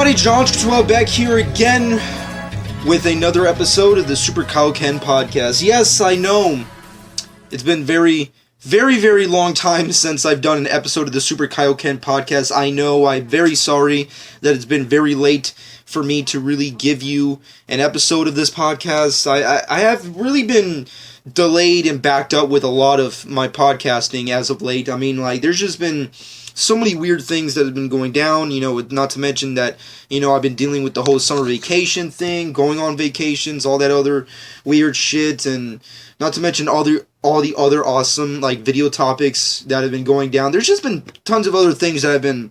everybody, John12 back here again with another episode of the Super Kaioken podcast. Yes, I know it's been very long time since I've done an episode of the Super Kaioken podcast. I know, I'm very sorry that it's been very late for me to really give you an episode of this podcast. I have really been delayed and backed up with a lot of my podcasting as of late. I mean, like, there's just been so many weird things that have been going down, not to mention that, I've been dealing with the whole summer vacation thing, going on vacations, all that other weird shit, and not to mention all the other awesome, like, video topics that have been going down. There's just been tons of other things that have been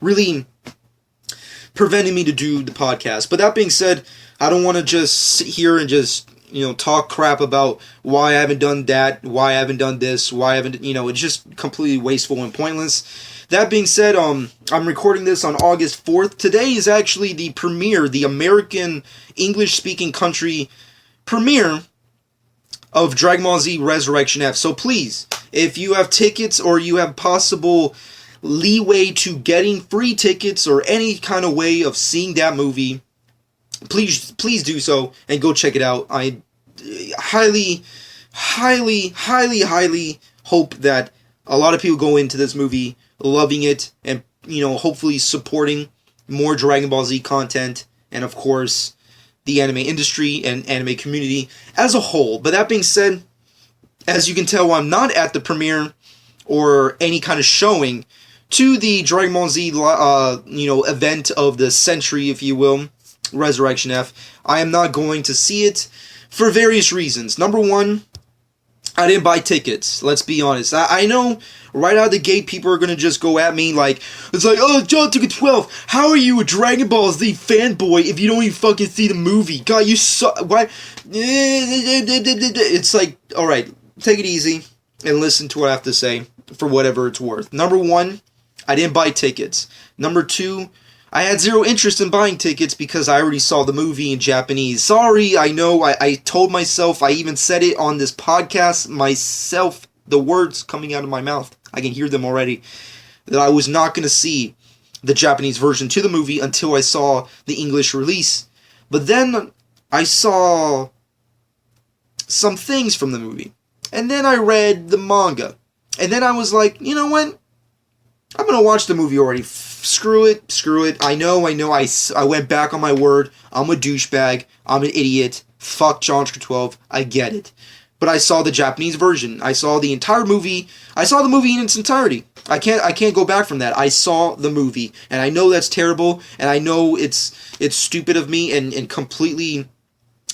really preventing me to do the podcast. But that being said, I don't want to just sit here and just, talk crap about why I haven't done that, why I haven't done this, why I haven't, it's just completely wasteful and pointless. That being said, I'm recording this on August 4th. Today is actually the premiere, the American English-speaking country premiere of Dragon Ball Z Resurrection F. So please, if you have tickets or you have possible leeway to getting free tickets or any kind of way of seeing that movie, please do so and go check it out. I highly hope that a lot of people go into this movie loving it and, hopefully supporting more Dragon Ball Z content and, of course, the anime industry and anime community as a whole. But that being said, as you can tell, I'm not at the premiere or any kind of showing to the Dragon Ball Z, event of the century, if you will, Resurrection F. I am not going to see it for various reasons. Number one, I didn't buy tickets. Let's be honest. I know right out of the gate people are going to just go at me like, it's like, oh, John took a 12. How are you a Dragon Ball Z fanboy if you don't even fucking see the movie? God, you suck. Why? It's like, alright, take it easy and listen to what I have to say for whatever it's worth. Number one, I didn't buy tickets. Number two, I had zero interest in buying tickets because I already saw the movie in Japanese. Sorry, I know, I told myself, I even said it on this podcast myself, the words coming out of my mouth, I can hear them already, that I was not going to see the Japanese version to the movie until I saw the English release. But then I saw some things from the movie. And then I read the manga. And then I was like, you know what? I'm going to watch the movie already. Screw it. I know. I went back on my word. I'm a douchebag. I'm an idiot. Fuck John 12. I get it. But I saw the Japanese version. I saw the entire movie. I saw the movie in its entirety. I can't go back from that. I saw the movie. And I know that's terrible. And I know it's stupid of me and completely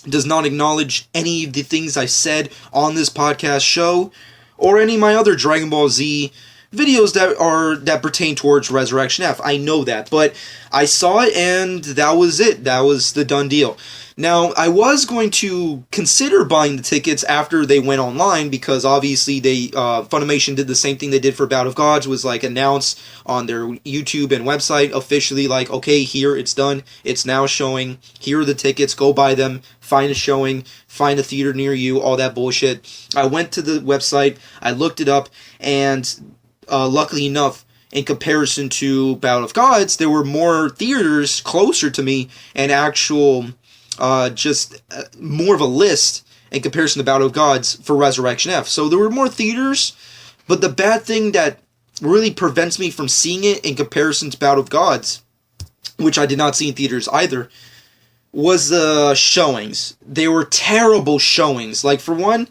does not acknowledge any of the things I said on this podcast show or any of my other Dragon Ball Z videos that pertain towards Resurrection F. I know that, but I saw it and that was it. That was the done deal. Now, I was going to consider buying the tickets after they went online because obviously Funimation did the same thing they did for Battle of Gods, was like announce on their YouTube and website officially like, okay, here, it's done, it's now showing, here are the tickets, go buy them, find a showing, find a theater near you, all that bullshit. I went to the website, I looked it up, and luckily enough, in comparison to Battle of Gods, there were more theaters closer to me and actual, more of a list in comparison to Battle of Gods for Resurrection F. So there were more theaters, but the bad thing that really prevents me from seeing it in comparison to Battle of Gods, which I did not see in theaters either, was the showings. They were terrible showings. Like, for one,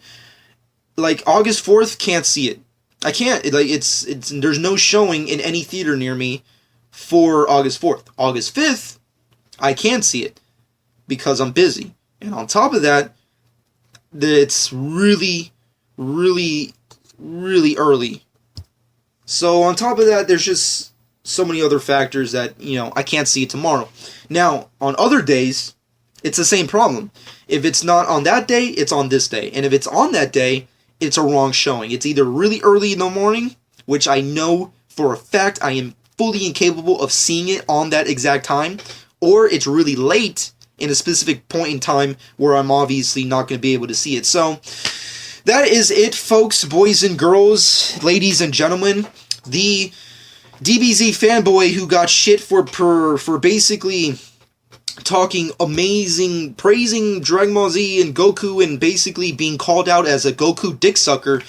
like, August 4th, can't see it. I can't, there's no showing in any theater near me for August 4th. August 5th, I can see it because I'm busy. And on top of that, it's really early. So on top of that, there's just so many other factors that, I can't see it tomorrow. Now, on other days, it's the same problem. If it's not on that day, it's on this day. And if it's on that day, it's a wrong showing. It's either really early in the morning, which I know for a fact I am fully incapable of seeing it on that exact time, or it's really late in a specific point in time where I'm obviously not going to be able to see it. So, that is it, folks, boys and girls, ladies and gentlemen. The DBZ fanboy who got shit for basically talking amazing, praising Dragon Ball Z and Goku and basically being called out as a Goku dick sucker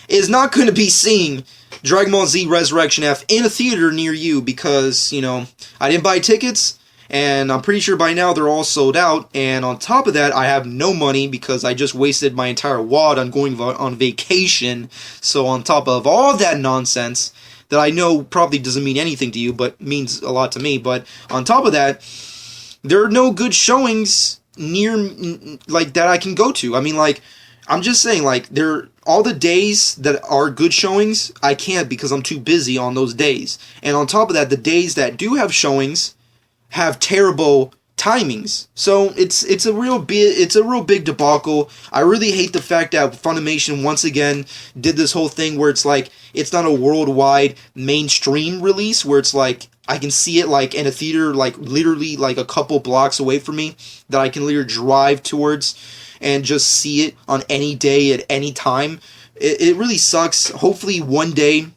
is not going to be seeing Dragon Ball Z Resurrection F in a theater near you because, I didn't buy tickets and I'm pretty sure by now they're all sold out, and on top of that I have no money because I just wasted my entire wad on going on vacation. So on top of all that nonsense that I know probably doesn't mean anything to you but means a lot to me, but on top of that, there are no good showings near, like, that I can go to. I mean, like, I'm just saying, like, all the days that are good showings, I can't because I'm too busy on those days. And on top of that, the days that do have showings have terrible timings. So it's a real big debacle. I really hate the fact that Funimation once again did this whole thing where it's like it's not a worldwide mainstream release where it's like I can see it like in a theater like literally like a couple blocks away from me that I can literally drive towards and just see it on any day at any time. It really sucks. Hopefully one day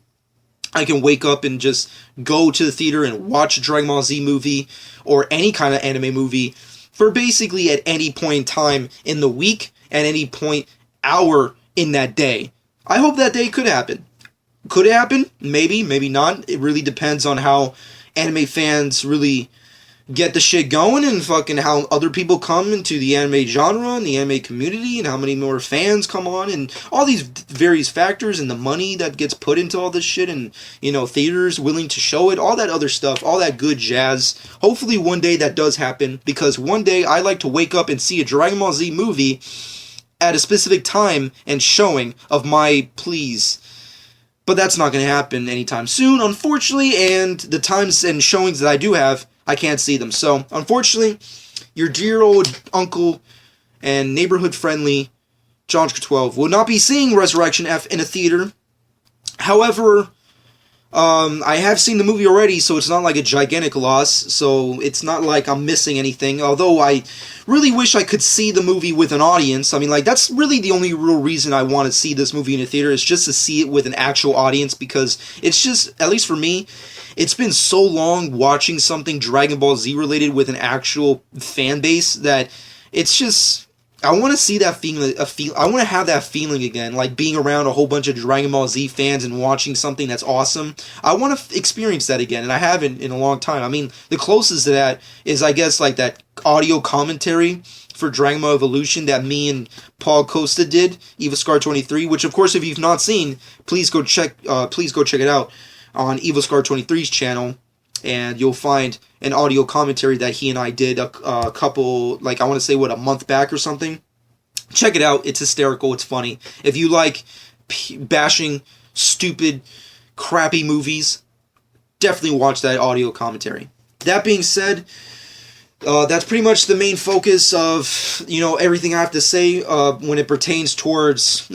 I can wake up and just go to the theater and watch a Dragon Ball Z movie or any kind of anime movie for basically at any point in time in the week, at any point hour in that day. I hope that day could happen. Could it happen? Maybe, maybe not. It really depends on how anime fans really get the shit going and fucking how other people come into the anime genre and the anime community and how many more fans come on and all these various factors and the money that gets put into all this shit and, theaters willing to show it, all that other stuff, all that good jazz. Hopefully one day that does happen because one day I like to wake up and see a Dragon Ball Z movie at a specific time and showing of my pleas. But that's not going to happen anytime soon, unfortunately, and the times and showings that I do have, I can't see them. So, unfortunately, your dear old uncle and neighborhood-friendly John 12 will not be seeing Resurrection F in a theater. However, I have seen the movie already, so it's not like a gigantic loss, so it's not like I'm missing anything, although I really wish I could see the movie with an audience. I mean, like, that's really the only real reason I want to see this movie in a theater, is just to see it with an actual audience, because it's just, at least for me, it's been so long watching something Dragon Ball Z related with an actual fan base that it's just, I want to see that feeling. I want to have that feeling again, like being around a whole bunch of Dragon Ball Z fans and watching something that's awesome. I want to experience that again, and I haven't in a long time. I mean, the closest to that is, I guess, like that audio commentary for Dragon Ball Evolution that me and Paul Costa did, EvaScar 23, which, of course, if you've not seen, please go check it out on EvaScar 23's channel, and you'll find an audio commentary that he and I did a couple, like, I want to say, a month back or something. Check it out. It's hysterical. It's funny. If you like bashing stupid, crappy movies, definitely watch that audio commentary. That being said, that's pretty much the main focus of, everything I have to say when it pertains towards,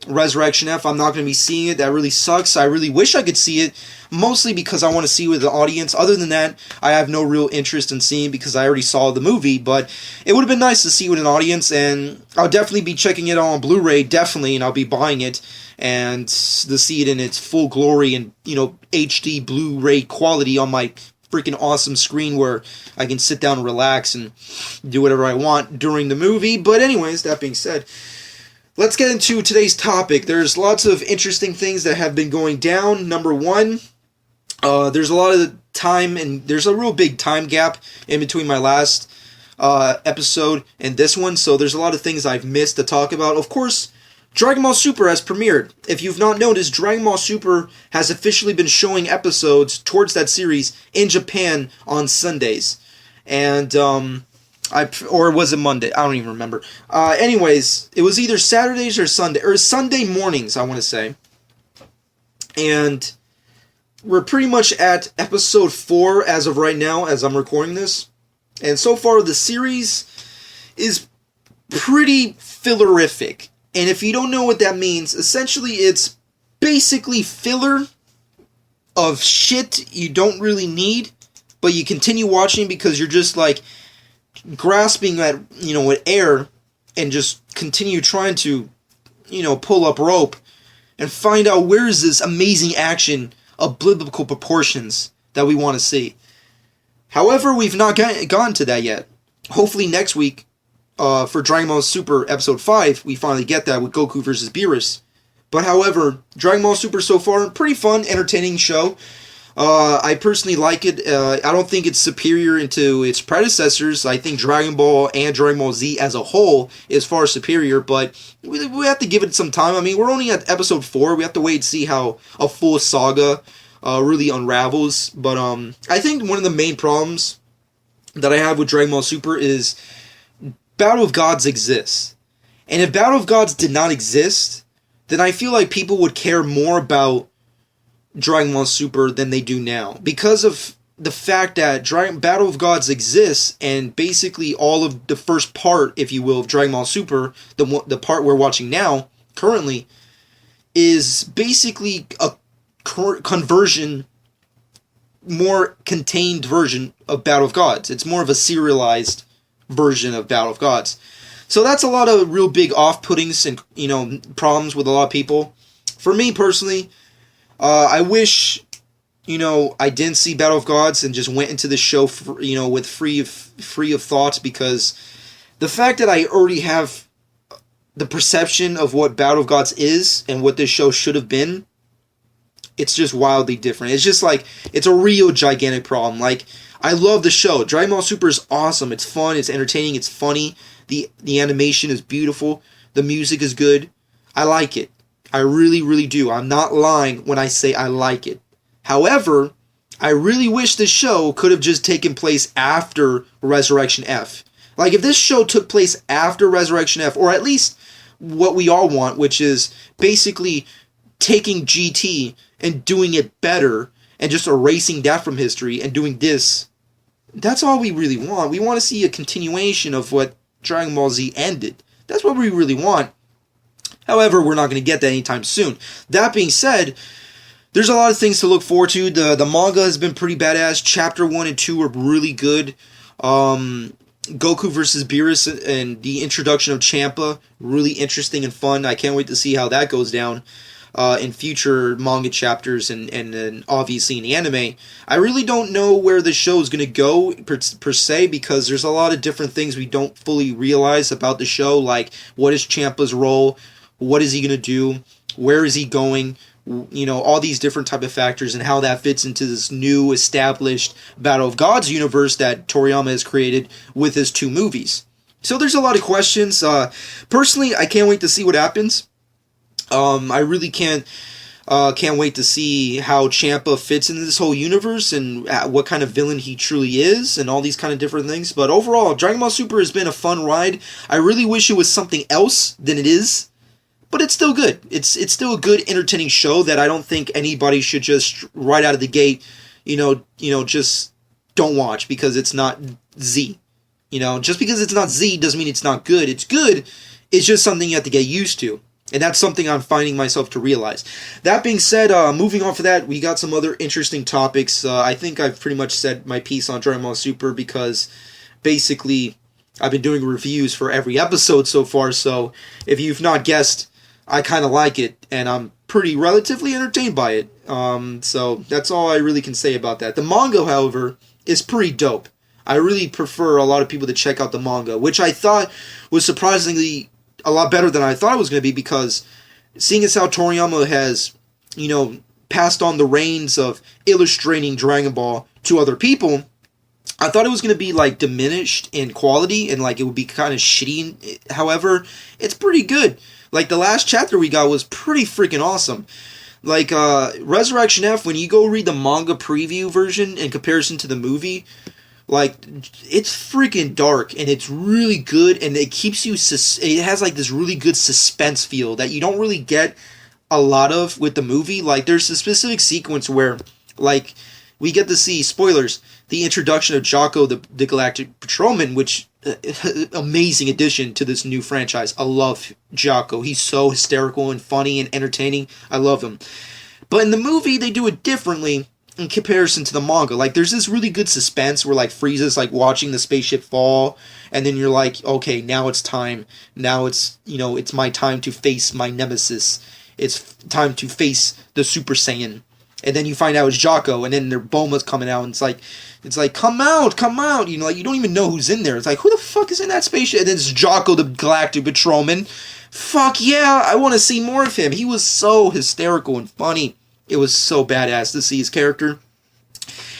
Resurrection F. I'm not going to be seeing it. That really sucks. I really wish I could see it, mostly because I want to see it with the audience. Other than that, I have no real interest in seeing because I already saw the movie, but it would have been nice to see it with an audience, and I'll definitely be checking it on Blu-ray, definitely, and I'll be buying it, and to see it in its full glory and, HD Blu-ray quality on my freaking awesome screen where I can sit down and relax and do whatever I want during the movie. But anyways, that being said, let's get into today's topic. There's lots of interesting things that have been going down. Number one, there's a lot of time, and there's a real big time gap in between my last episode and this one, so there's a lot of things I've missed to talk about. Of course, Dragon Ball Super has premiered. If you've not noticed, Dragon Ball Super has officially been showing episodes towards that series in Japan on Sundays. And, or was it Monday? I don't even remember. Anyways, it was either Saturdays or Sunday mornings, I want to say. And we're pretty much at episode 4 as of right now, as I'm recording this. And so far, the series is pretty fillerific. And if you don't know what that means, essentially it's basically filler of shit you don't really need, but you continue watching because you're just like grasping at, at air and just continue trying to, pull up rope and find out where is this amazing action of biblical proportions that we want to see. However, we've not gotten to that yet. Hopefully next week, for Dragon Ball Super Episode 5, we finally get that with Goku versus Beerus. But however, Dragon Ball Super so far, pretty fun, entertaining show. I personally like it. I don't think it's superior into its predecessors. I think Dragon Ball and Dragon Ball Z as a whole is far superior, but we have to give it some time. I mean, we're only at episode 4. We have to wait and see how a full saga really unravels. But I think one of the main problems that I have with Dragon Ball Super is Battle of Gods exists. And if Battle of Gods did not exist, then I feel like people would care more about Dragon Ball Super than they do now, because of the fact that Battle of Gods exists, and basically all of the first part, if you will, of Dragon Ball Super, the part we're watching now currently, is basically a conversion, more contained version of Battle of Gods. It's more of a serialized version of Battle of Gods. So that's a lot of real big off-puttings and problems with a lot of people. For me personally, I wish, I didn't see Battle of Gods and just went into the show, with free of thoughts, because the fact that I already have the perception of what Battle of Gods is and what this show should have been, it's just wildly different. It's just like, it's a real gigantic problem. Like, I love the show. Dragon Ball Super is awesome. It's fun. It's entertaining. It's funny. The animation is beautiful. The music is good. I like it. I really, really do. I'm not lying when I say I like it. However, I really wish this show could have just taken place after Resurrection F. Like, if this show took place after Resurrection F, or at least what we all want, which is basically taking GT and doing it better and just erasing that from history and doing this, that's all we really want. We want to see a continuation of what Dragon Ball Z ended. That's what we really want. However, we're not going to get that anytime soon. That being said, there's a lot of things to look forward to. The manga has been pretty badass. Chapter 1 and 2 are really good. Goku versus Beerus and the introduction of Champa, really interesting and fun. I can't wait to see how that goes down in future manga chapters and obviously in the anime. I really don't know where the show is going to go per se, because there's a lot of different things we don't fully realize about the show, like what is Champa's role, what is he going to do, where is he going, all these different type of factors, and how that fits into this new established Battle of Gods universe that Toriyama has created with his 2 movies. So there's a lot of questions. Personally, I can't wait to see what happens. I really can't wait to see how Champa fits into this whole universe and what kind of villain he truly is and all these kind of different things. But overall, Dragon Ball Super has been a fun ride. I really wish it was something else than it is. But it's still good. It's still a good, entertaining show that I don't think anybody should just right out of the gate, just don't watch because it's not Z. Just because it's not Z doesn't mean it's not good. It's good. It's just something you have to get used to. And that's something I'm finding myself to realize. That being said, moving on for that, we got some other interesting topics. I think I've pretty much said my piece on Dragon Ball Super, because basically I've been doing reviews for every episode so far. So if you've not guessed, I kind of like it, and I'm pretty relatively entertained by it. So that's all I really can say about that. The manga, however, is pretty dope. I really prefer a lot of people to check out the manga, which I thought was surprisingly a lot better than I thought it was going to be, because seeing as how Toriyama has, passed on the reins of illustrating Dragon Ball to other people, I thought it was going to be, diminished in quality, and, it would be kind of shitty. However, it's pretty good. The last chapter we got was pretty freaking awesome. Resurrection F, when you go read the manga preview version in comparison to the movie, it's freaking dark, and it's really good, and it keeps you, it has, this really good suspense feel that you don't really get a lot of with the movie. There's a specific sequence where, we get to see, spoilers, the introduction of Jocko, the Galactic Patrolman, which, amazing addition to this new franchise. I love Jocko. He's so hysterical and funny and entertaining. I love him. But in the movie, they do it differently in comparison to the manga. There's this really good suspense where, Frieza's, watching the spaceship fall, and then you're like, okay, now it's time. Now it's, it's my time to face my nemesis. It's time to face the Super Saiyan. And then you find out it's Jocko, and then their Bulma's coming out, and it's like, come out, you know, like, you don't even know who's in there. It's like, who the fuck is in that spaceship? And then it's Jocko, the Galactic Patrolman. Fuck yeah, I want to see more of him. He was so hysterical and funny. It was so badass to see his character.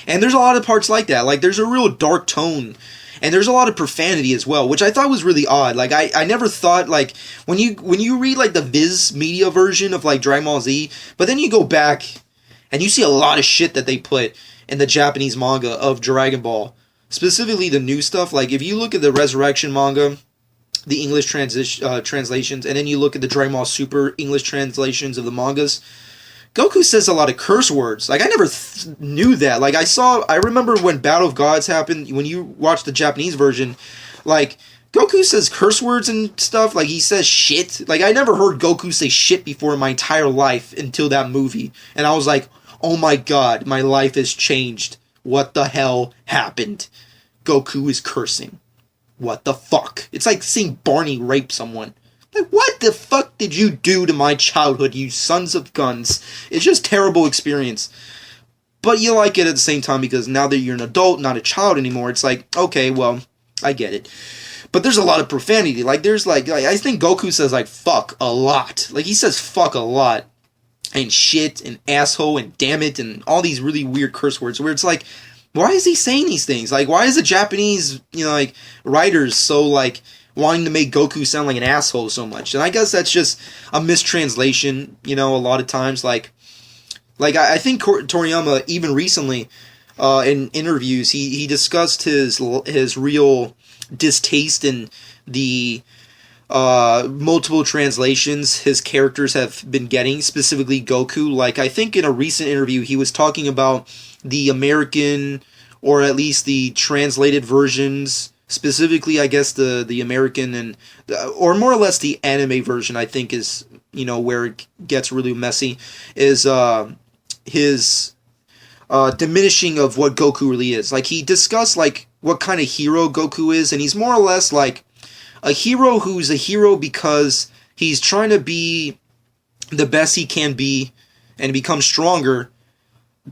And there's a lot of parts like that. Like, there's a real dark tone. And there's a lot of profanity as well, which I thought was really odd. Like, I never thought, like, when you read, like, the Viz Media version of, like, Dragon Ball Z, but then you go back and you see a lot of shit that they put in the Japanese manga of Dragon Ball. Specifically the new stuff. Like, if you look at the Resurrection manga, the English translations, and then you look at the Dragon Ball Super English translations of the mangas, Goku says a lot of curse words. Like, I never knew that. Like, I remember when Battle of Gods happened, when you watch the Japanese version, like, Goku says curse words and stuff. Like, he says shit. Like, I never heard Goku say shit before in my entire life until that movie. And I was like, oh my god, my life has changed. What the hell happened? Goku is cursing. What the fuck? It's like seeing Barney rape someone. Like, what the fuck did you do to my childhood, you sons of guns? It's just terrible experience. But you like it at the same time because now that you're an adult, not a child anymore, it's like, okay, well, I get it. But there's a lot of profanity. Like, there's like I think Goku says, like, fuck a lot. Like, he says fuck a lot. And shit, and asshole, and damn it, and all these really weird curse words where it's like, why is he saying these things? Like, why is the Japanese, you know, like, writers so, like, wanting to make Goku sound like an asshole so much? And I guess that's just a mistranslation, you know, a lot of times. Like I think Toriyama, even recently, in interviews, he discussed his real distaste in the multiple translations his characters have been getting, specifically Goku. Like, I think in a recent interview, he was talking about the American, or at least the translated versions, specifically, I guess, the American and, or more or less the anime version, I think is, you know, where it gets really messy, is his diminishing of what Goku really is. Like, he discussed, like, what kind of hero Goku is, and he's more or less, like, a hero who's a hero because he's trying to be the best he can be and become stronger,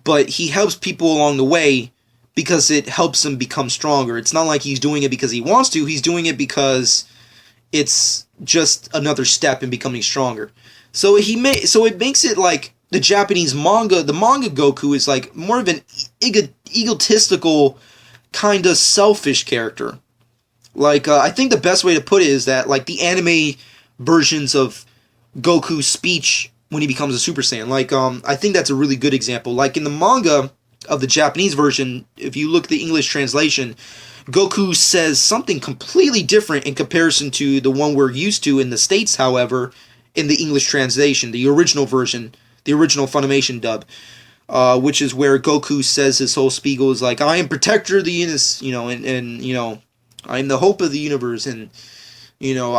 but he helps people along the way because it helps him become stronger. It's not like he's doing it because he wants to, he's doing it because it's just another step in becoming stronger. So it makes it like the Japanese manga, the manga Goku is like more of an egotistical, kind of selfish character. Like, I think the best way to put it is that, like, the anime versions of Goku's speech when he becomes a Super Saiyan. Like, I think that's a really good example. Like, in the manga of the Japanese version, if you look at the English translation, Goku says something completely different in comparison to the one we're used to in the States, however, in the English translation, the original version, the original Funimation dub, which is where Goku says his whole spiegel is like, I am protector of the universe, you know, and you know, I am the hope of the universe, and, you know,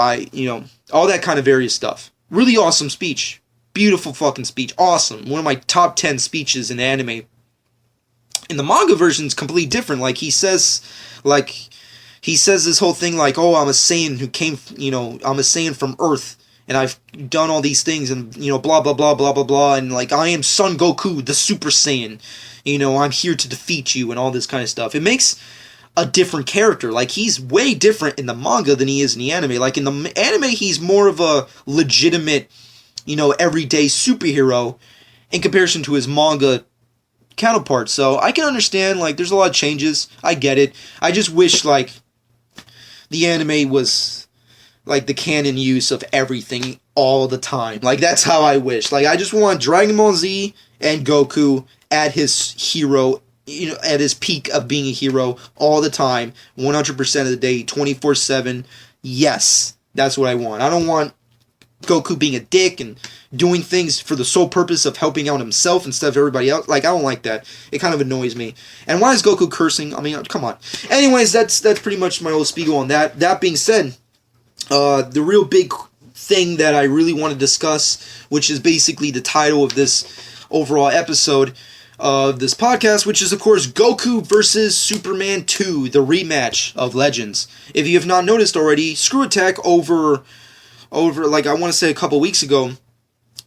all that kind of various stuff. Really awesome speech. Beautiful fucking speech. Awesome. One of my top 10 speeches in anime. In the manga version, it's completely different. Like, he says this whole thing like, oh, I'm a Saiyan who came, you know, I'm a Saiyan from Earth, and I've done all these things, and, you know, blah, blah, blah, blah, blah, blah, and, like, I am Son Goku, the Super Saiyan. You know, I'm here to defeat you, and all this kind of stuff. It makes a different character. Like, he's way different in the manga than he is in the anime. Like, in the anime, he's more of a legitimate, you know, everyday superhero in comparison to his manga counterpart. So I can understand, like, there's a lot of changes. I get it. I just wish, like, the anime was, like, the canon use of everything all the time. Like, that's how I wish. Like, I just want Dragon Ball Z and Goku at his hero, you know, at his peak of being a hero all the time, 100% of the day, 24/7. Yes, that's what I want. I don't want Goku being a dick and doing things for the sole purpose of helping out himself instead of everybody else. Like, I don't like that. It kind of annoys me. And why is Goku cursing? I mean, come on. Anyways, that's pretty much my little spiegel on that. That being said, the real big thing that I really want to discuss, which is basically the title of this overall episode of this podcast, which is, of course, Goku versus Superman 2, the rematch of Legends. If you have not noticed already, Screw Attack over like, I want to say a couple weeks ago,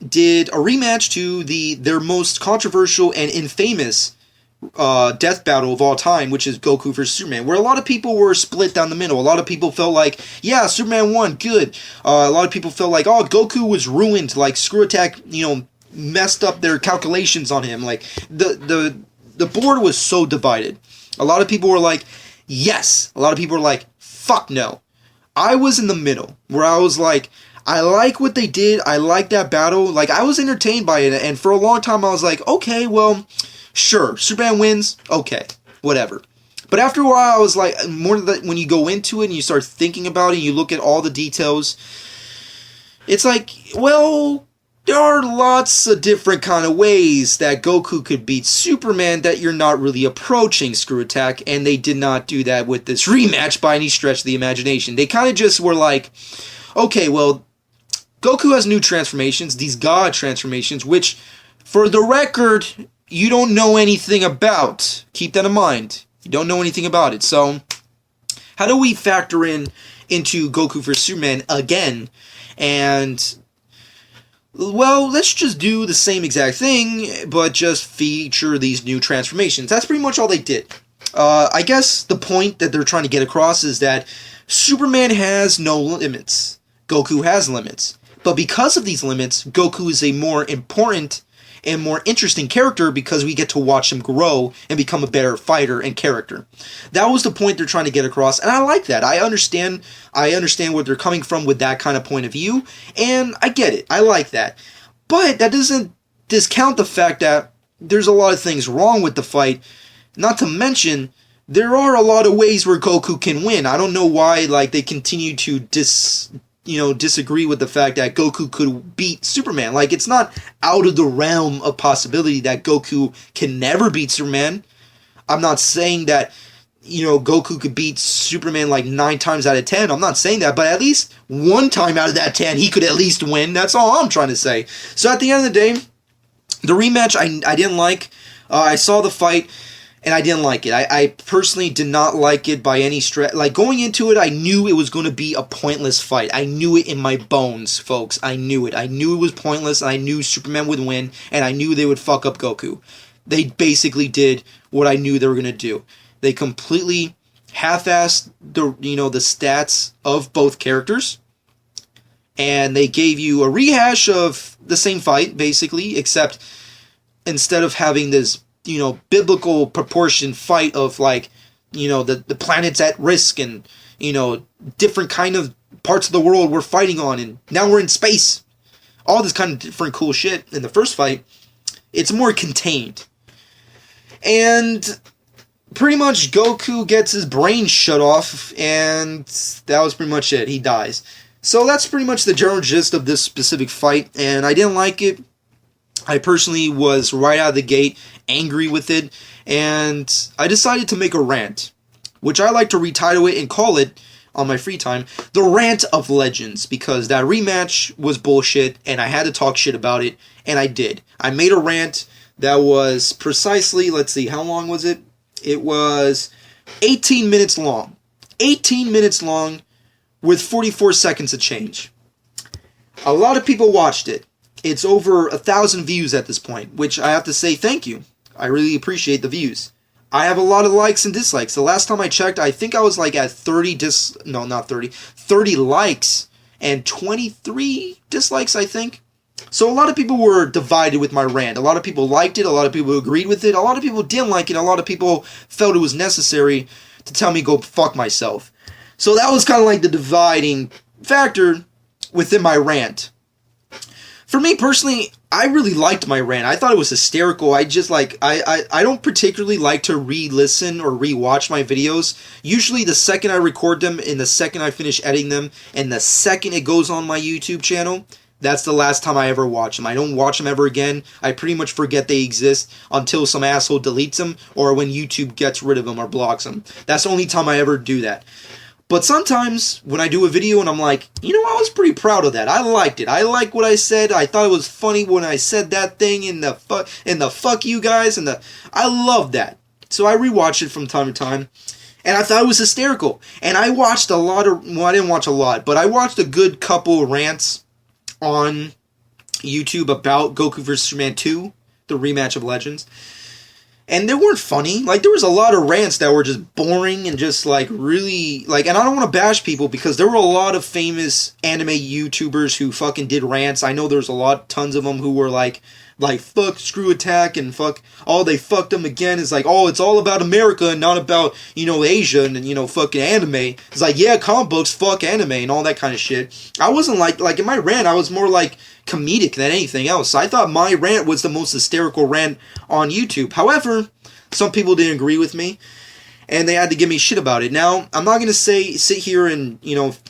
did a rematch to their most controversial and infamous death battle of all time, which is Goku versus Superman, where a lot of people were split down the middle. A lot of people felt like, yeah, Superman won, good. A lot of people felt like, oh, Goku was ruined, like Screw Attack, messed up their calculations on him. Like the board was so divided. A lot of people were like, yes. A lot of people were like, fuck no. I was in the middle, where I was like, I like what they did. I like that battle. Like, I was entertained by it, and for a long time I was like, okay, well, sure, Superman wins, okay, whatever. But after a while, I was like, when you go into it and you start thinking about it and you look at all the details, it's like, well, there are lots of different kind of ways that Goku could beat Superman that you're not really approaching Screw Attack, and they did not do that with this rematch by any stretch of the imagination. They kind of just were like, okay, well, Goku has new transformations, these God transformations, which, for the record, you don't know anything about. Keep that in mind. You don't know anything about it. So, how do we factor into Goku vs. Superman again? And, well, let's just do the same exact thing, but just feature these new transformations. That's pretty much all they did. I guess the point that they're trying to get across is that Superman has no limits. Goku has limits. But because of these limits, Goku is a more important and more interesting character because we get to watch him grow and become a better fighter and character. That was the point they're trying to get across, and I like that. I understand where they're coming from with that kind of point of view, and I get it. I like that. But that doesn't discount the fact that there's a lot of things wrong with the fight, not to mention there are a lot of ways where Goku can win. I don't know why they continue to disagree with the fact that Goku could beat Superman. Like, it's not out of the realm of possibility that Goku can never beat Superman. I'm not saying that, Goku could beat Superman 9 times out of 10. I'm not saying that, but at least one time out of that 10, he could at least win. That's all I'm trying to say. So at the end of the day, the rematch, I didn't like. I saw the fight, and I didn't like it. I personally did not like it by any stretch. Going into it, I knew it was going to be a pointless fight. I knew it in my bones, folks. I knew it. I knew it was pointless, and I knew Superman would win, and I knew they would fuck up Goku. They basically did what I knew they were going to do. They completely half-assed the stats of both characters, and they gave you a rehash of the same fight, basically, except instead of having this biblical proportion fight of the planets at risk and different kind of parts of the world we're fighting on, and now we're in space, all this kind of different cool shit in the first fight. It's more contained, and pretty much Goku gets his brain shut off, and that was pretty much it. He dies. So that's pretty much the general gist of this specific fight, and I didn't like it. I personally was right out of the gate angry with it, and I decided to make a rant, which I like to retitle it and call it, on my free time, The Rant of Legends, because that rematch was bullshit, and I had to talk shit about it, and I did. I made a rant that was precisely, let's see, how long was it? It was 18 minutes long. 18 minutes long with 44 seconds of change. A lot of people watched it. It's over 1,000 views at this point, which I have to say thank you. I really appreciate the views. I have a lot of likes and dislikes. The last time I checked, I think I was at 30 likes and 23 dislikes, I think. So a lot of people were divided with my rant. A lot of people liked it, a lot of people agreed with it, a lot of people didn't like it, a lot of people felt it was necessary to tell me go fuck myself. So that was kind of the dividing factor within my rant. For me personally, I really liked my rant. I thought it was hysterical. I just I don't particularly like to re-listen or re-watch my videos. Usually the second I record them and the second I finish editing them and the second it goes on my YouTube channel, that's the last time I ever watch them. I don't watch them ever again. I pretty much forget they exist until some asshole deletes them or when YouTube gets rid of them or blocks them. That's the only time I ever do that. But sometimes, when I do a video and I'm like, I was pretty proud of that. I liked it. I liked what I said. I thought it was funny when I said that thing in the fuck you guys. I love that. So I rewatch it from time to time. And I thought it was hysterical. And I watched I didn't watch a lot, but I watched a good couple rants on YouTube about Goku vs. Superman 2, the rematch of Legends. And they weren't funny. Like, there was a lot of rants that were just boring and just, like, really, like, and I don't want to bash people because there were a lot of famous anime YouTubers who fucking did rants. I know there's tons of them who were like, fuck Screw Attack and fuck, oh, they fucked them again. It's like, oh, it's all about America and not about, Asia and, fucking anime. It's like, yeah, comic books, fuck anime and all that kind of shit. I wasn't like in my rant, I was more like comedic than anything else. I thought my rant was the most hysterical rant on YouTube. However, some people didn't agree with me, and they had to give me shit about it. Now, I'm not going to sit here and,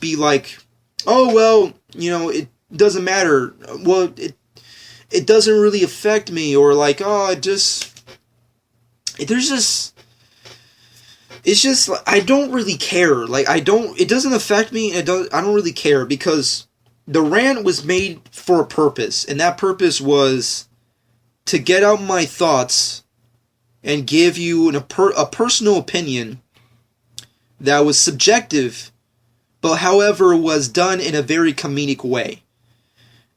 be like, oh, well, it doesn't matter. Well, it doesn't really affect me, or like, oh, it's just, I don't really care. Like, it doesn't affect me, I don't really care, because the rant was made for a purpose, and that purpose was to get out my thoughts and give you a personal opinion that was subjective, but however was done in a very comedic way.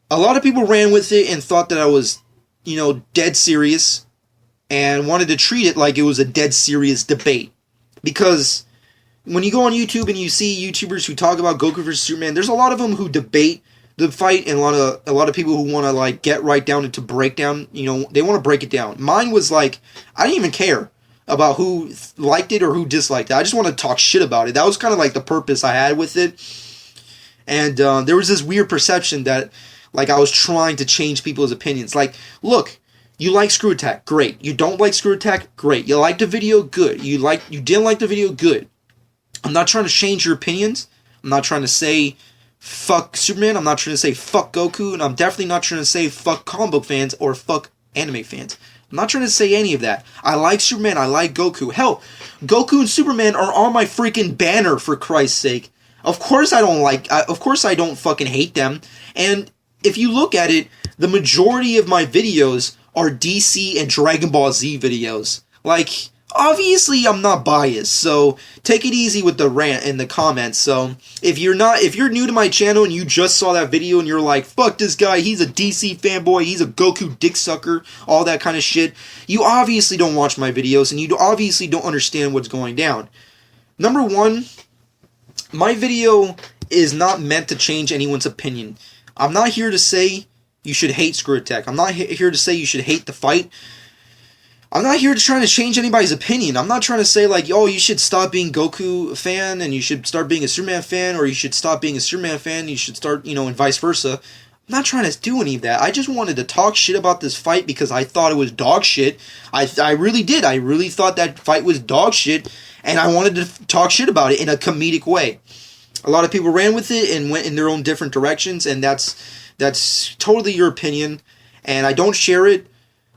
A lot of people ran with it and thought that I was, dead serious, and wanted to treat it like it was a dead serious debate. Because when you go on YouTube and you see YouTubers who talk about Goku vs. Superman, there's a lot of them who debate the fight, and a lot of people who want to like get right down into breakdown. They want to break it down. Mine was like, I didn't even care about who liked it or who disliked it. I just want to talk shit about it. That was kind of like the purpose I had with it. And there was this weird perception that like I was trying to change people's opinions. Like, look, you like Screw Attack, great. You don't like Screw Attack, great. You liked the video, good. You didn't like the video, good. I'm not trying to change your opinions. I'm not trying to say fuck Superman. I'm not trying to say fuck Goku. And I'm definitely not trying to say fuck comic book fans or fuck anime fans. I'm not trying to say any of that. I like Superman. I like Goku. Hell, Goku and Superman are on my freaking banner, for Christ's sake. Of course I don't fucking hate them. And if you look at it, the majority of my videos are DC and Dragon Ball Z videos. Like, obviously I'm not biased, so take it easy with the rant in the comments. So if you're new to my channel and you just saw that video and you're like, fuck this guy, he's a DC fanboy, he's a Goku dick sucker, all that kind of shit, you obviously don't watch my videos and you obviously don't understand what's going down. Number one, my video is not meant to change anyone's opinion. I'm not here to say you should hate Screw Attack. I'm not here to say you should hate the fight. I'm not here to try to change anybody's opinion. I'm not trying to say like, oh, you should stop being Goku fan and you should start being a Superman fan, or you should stop being a Superman fan and you should start, and vice versa. I'm not trying to do any of that. I just wanted to talk shit about this fight because I thought it was dog shit. I really did. I really thought that fight was dog shit, and I wanted to talk shit about it in a comedic way. A lot of people ran with it and went in their own different directions, and that's totally your opinion, and I don't share it.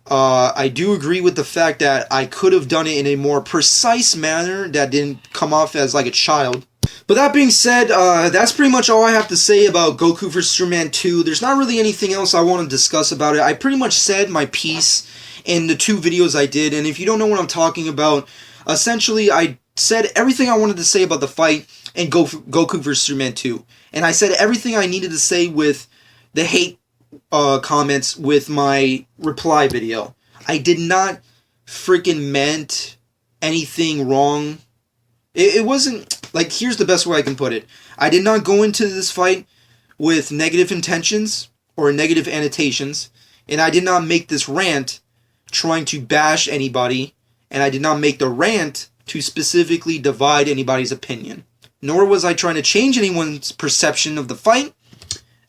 I do agree with the fact that I could have done it in a more precise manner that didn't come off as like a child. But that being said, that's pretty much all I have to say about Goku vs. Superman 2. There's not really anything else I want to discuss about it. I pretty much said my piece in the 2 videos I did, and if you don't know what I'm talking about, essentially I said everything I wanted to say about the fight in Goku vs. Superman 2. And I said everything I needed to say with the hate comments with my reply video. I did not freaking meant anything wrong. It wasn't, like, here's the best way I can put it. I did not go into this fight with negative intentions or negative annotations, and I did not make this rant trying to bash anybody, and I did not make the rant to specifically divide anybody's opinion. Nor was I trying to change anyone's perception of the fight,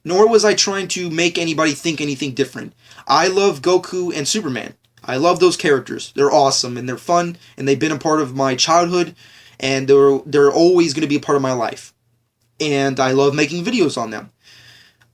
nor was I trying to make anybody think anything different. I love Goku and Superman. I love those characters. They're awesome, and they're fun, and they've been a part of my childhood, and they're always going to be a part of my life. And I love making videos on them.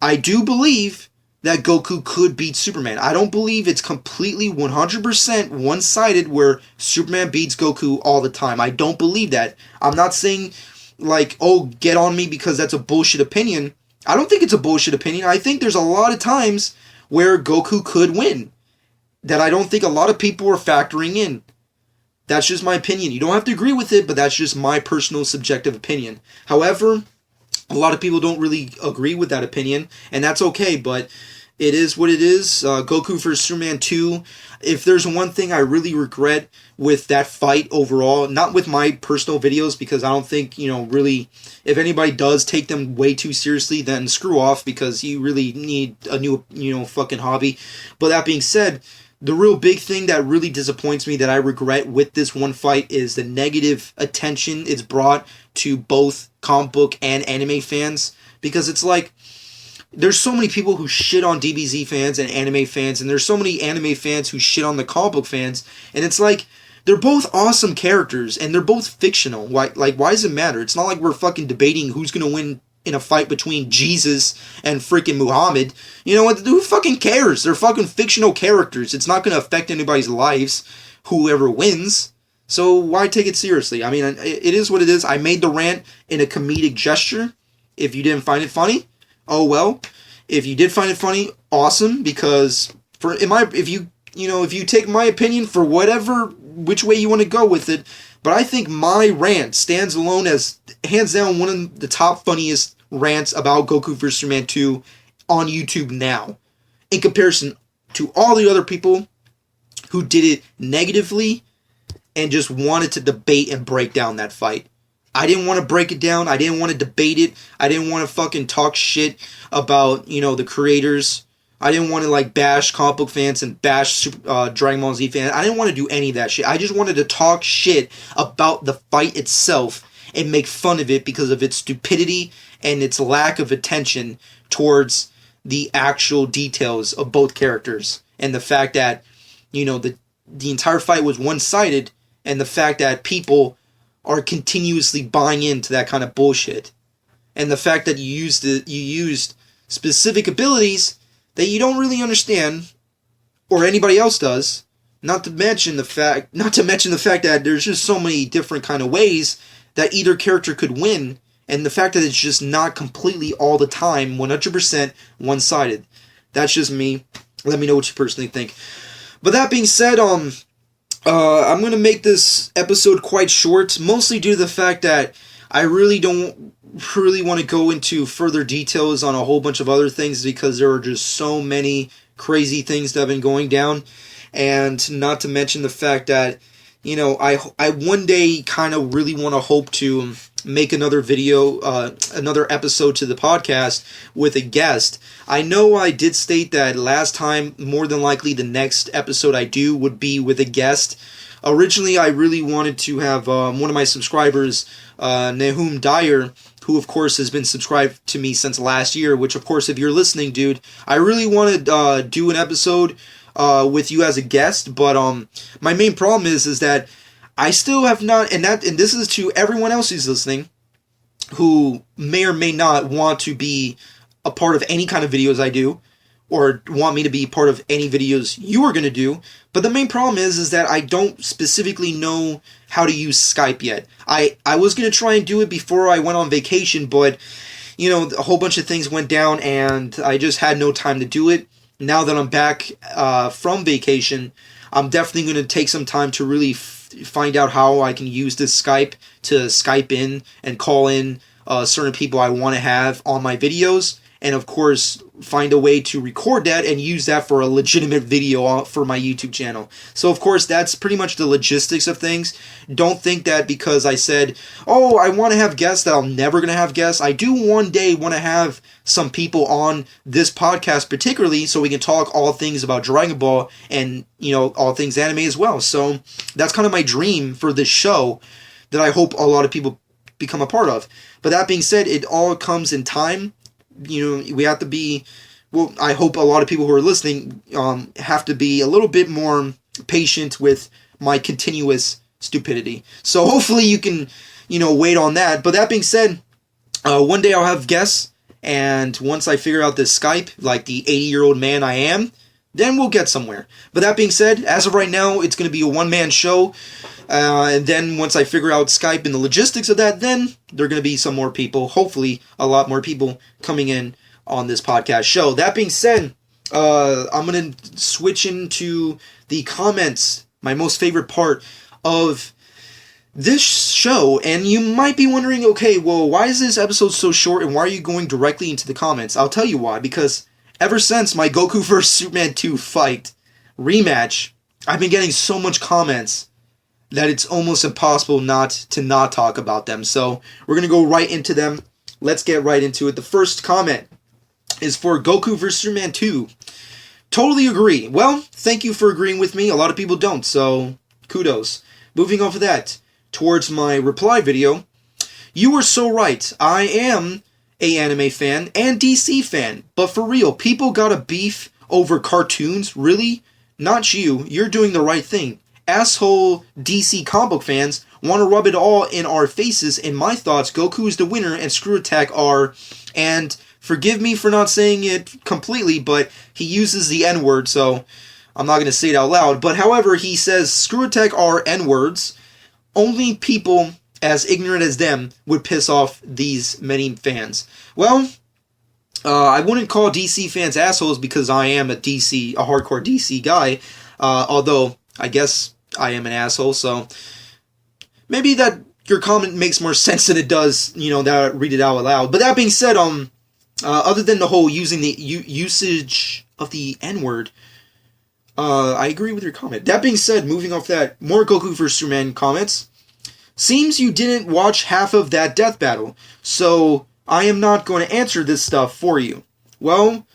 I do believe that Goku could beat Superman. I don't believe it's completely 100% one-sided where Superman beats Goku all the time. I don't believe that. I'm not saying, like, oh, get on me because that's a bullshit opinion. I don't think it's a bullshit opinion. I think there's a lot of times where Goku could win that I don't think a lot of people are factoring in. That's just my opinion. You don't have to agree with it, but that's just my personal subjective opinion. However, a lot of people don't really agree with that opinion, and that's okay, but It is what it is. Goku vs. Superman 2. If there's one thing I really regret with that fight overall, not with my personal videos, because I don't think, really, if anybody does take them way too seriously, then screw off, because you really need a new, fucking hobby. But that being said, the real big thing that really disappoints me, that I regret with this one fight, is the negative attention it's brought to both comic book and anime fans. Because it's like, there's so many people who shit on DBZ fans and anime fans, and there's so many anime fans who shit on the comic book fans, and it's like, they're both awesome characters, and they're both fictional. Why does it matter? It's not like we're fucking debating who's gonna win in a fight between Jesus and freaking Muhammad. You know what? Who fucking cares? They're fucking fictional characters. It's not gonna affect anybody's lives, whoever wins. So why take it seriously? I mean, it is what it is. I made the rant in a comedic gesture. If you didn't find it funny, oh well. If you did find it funny, awesome, because if you take my opinion for which way you want to go with it, but I think my rant stands alone as hands down one of the top funniest rants about Goku vs. Superman 2 on YouTube now, in comparison to all the other people who did it negatively and just wanted to debate and break down that fight. I didn't want to break it down. I didn't want to debate it. I didn't want to fucking talk shit about, the creators. I didn't want to, bash comic book fans and bash Dragon Ball Z fans. I didn't want to do any of that shit. I just wanted to talk shit about the fight itself and make fun of it because of its stupidity and its lack of attention towards the actual details of both characters. And the fact that, the entire fight was one-sided, and the fact that people are continuously buying into that kind of bullshit. And the fact that you used specific abilities that you don't really understand, or anybody else does, not to mention the fact that there's just so many different kind of ways that either character could win, and the fact that it's just not completely all the time 100% one-sided. That's just me. Let me know what you personally think. But that being said, I'm going to make this episode quite short, mostly due to the fact that I really don't want to go into further details on a whole bunch of other things, because there are just so many crazy things that have been going down, and not to mention the fact that, I one day kind of really want to hope to make another video, another episode to the podcast with a guest. I know I did state that last time, more than likely the next episode I do would be with a guest. Originally, I really wanted to have one of my subscribers, Nahum Dyer, who of course has been subscribed to me since last year, which of course, if you're listening, dude, I really want to do an episode with you as a guest, but my main problem is that I still have not, and this is to everyone else who's listening, who may or may not want to be a part of any kind of videos I do, or want me to be part of any videos you are going to do. But the main problem is that I don't specifically know how to use Skype yet. I was going to try and do it before I went on vacation, but, a whole bunch of things went down, and I just had no time to do it. Now that I'm back from vacation, I'm definitely going to take some time to really find out how I can use this Skype to Skype in and call in certain people I want to have on my videos, and of course find a way to record that and use that for a legitimate video for my YouTube channel. So of course that's pretty much the logistics of things. Don't think that because I said, oh, I want to have guests, that I'm never going to have guests. I do one day want to have some people on this podcast particularly, so we can talk all things about Dragon Ball and, all things anime as well. So that's kind of my dream for this show that I hope a lot of people become a part of. But that being said, it all comes in time. We have to be, well, I hope a lot of people who are listening have to be a little bit more patient with my continuous stupidity. So hopefully you can, wait on that. But that being said, one day I'll have guests, and once I figure out this Skype, like the 80-year-old man I am, then we'll get somewhere. But that being said, as of right now, it's going to be a one-man show. And then once I figure out Skype and the logistics of that, then there are going to be some more people, hopefully a lot more people coming in on this podcast show. That being said, I'm going to switch into the comments, my most favorite part of this show. And you might be wondering, okay, well, why is this episode so short and why are you going directly into the comments? I'll tell you why. Because Ever since my Goku vs. Superman 2 fight rematch, I've been getting so much comments that it's almost impossible not to not talk about them. So we're going to go right into them. Let's get right into it. The first comment is for Goku vs. Superman 2. Totally agree. Well, thank you for agreeing with me. A lot of people don't, so kudos. Moving on for that, towards my reply video. You were so right. I am a anime fan and DC fan. But for real, people got a beef over cartoons? Really? Not you. You're doing the right thing. Asshole DC comic book fans want to rub it all in our faces. In my thoughts, Goku is the winner and Screw Attack are... And forgive me for not saying it completely, but he uses the N-word, so I'm not going to say it out loud. But however, he says Screw Attack are N-words. Only people as ignorant as them would piss off these many fans. Well, I wouldn't call DC fans assholes because I am a hardcore DC guy. Although, I guess I am an asshole, so maybe that your comment makes more sense than it does, that I read it out loud. But that being said, other than the whole using the usage of the N-word, I agree with your comment. That being said, moving off that, more Goku vs. Superman comments. Seems you didn't watch half of that death battle, so I am not going to answer this stuff for you. Well,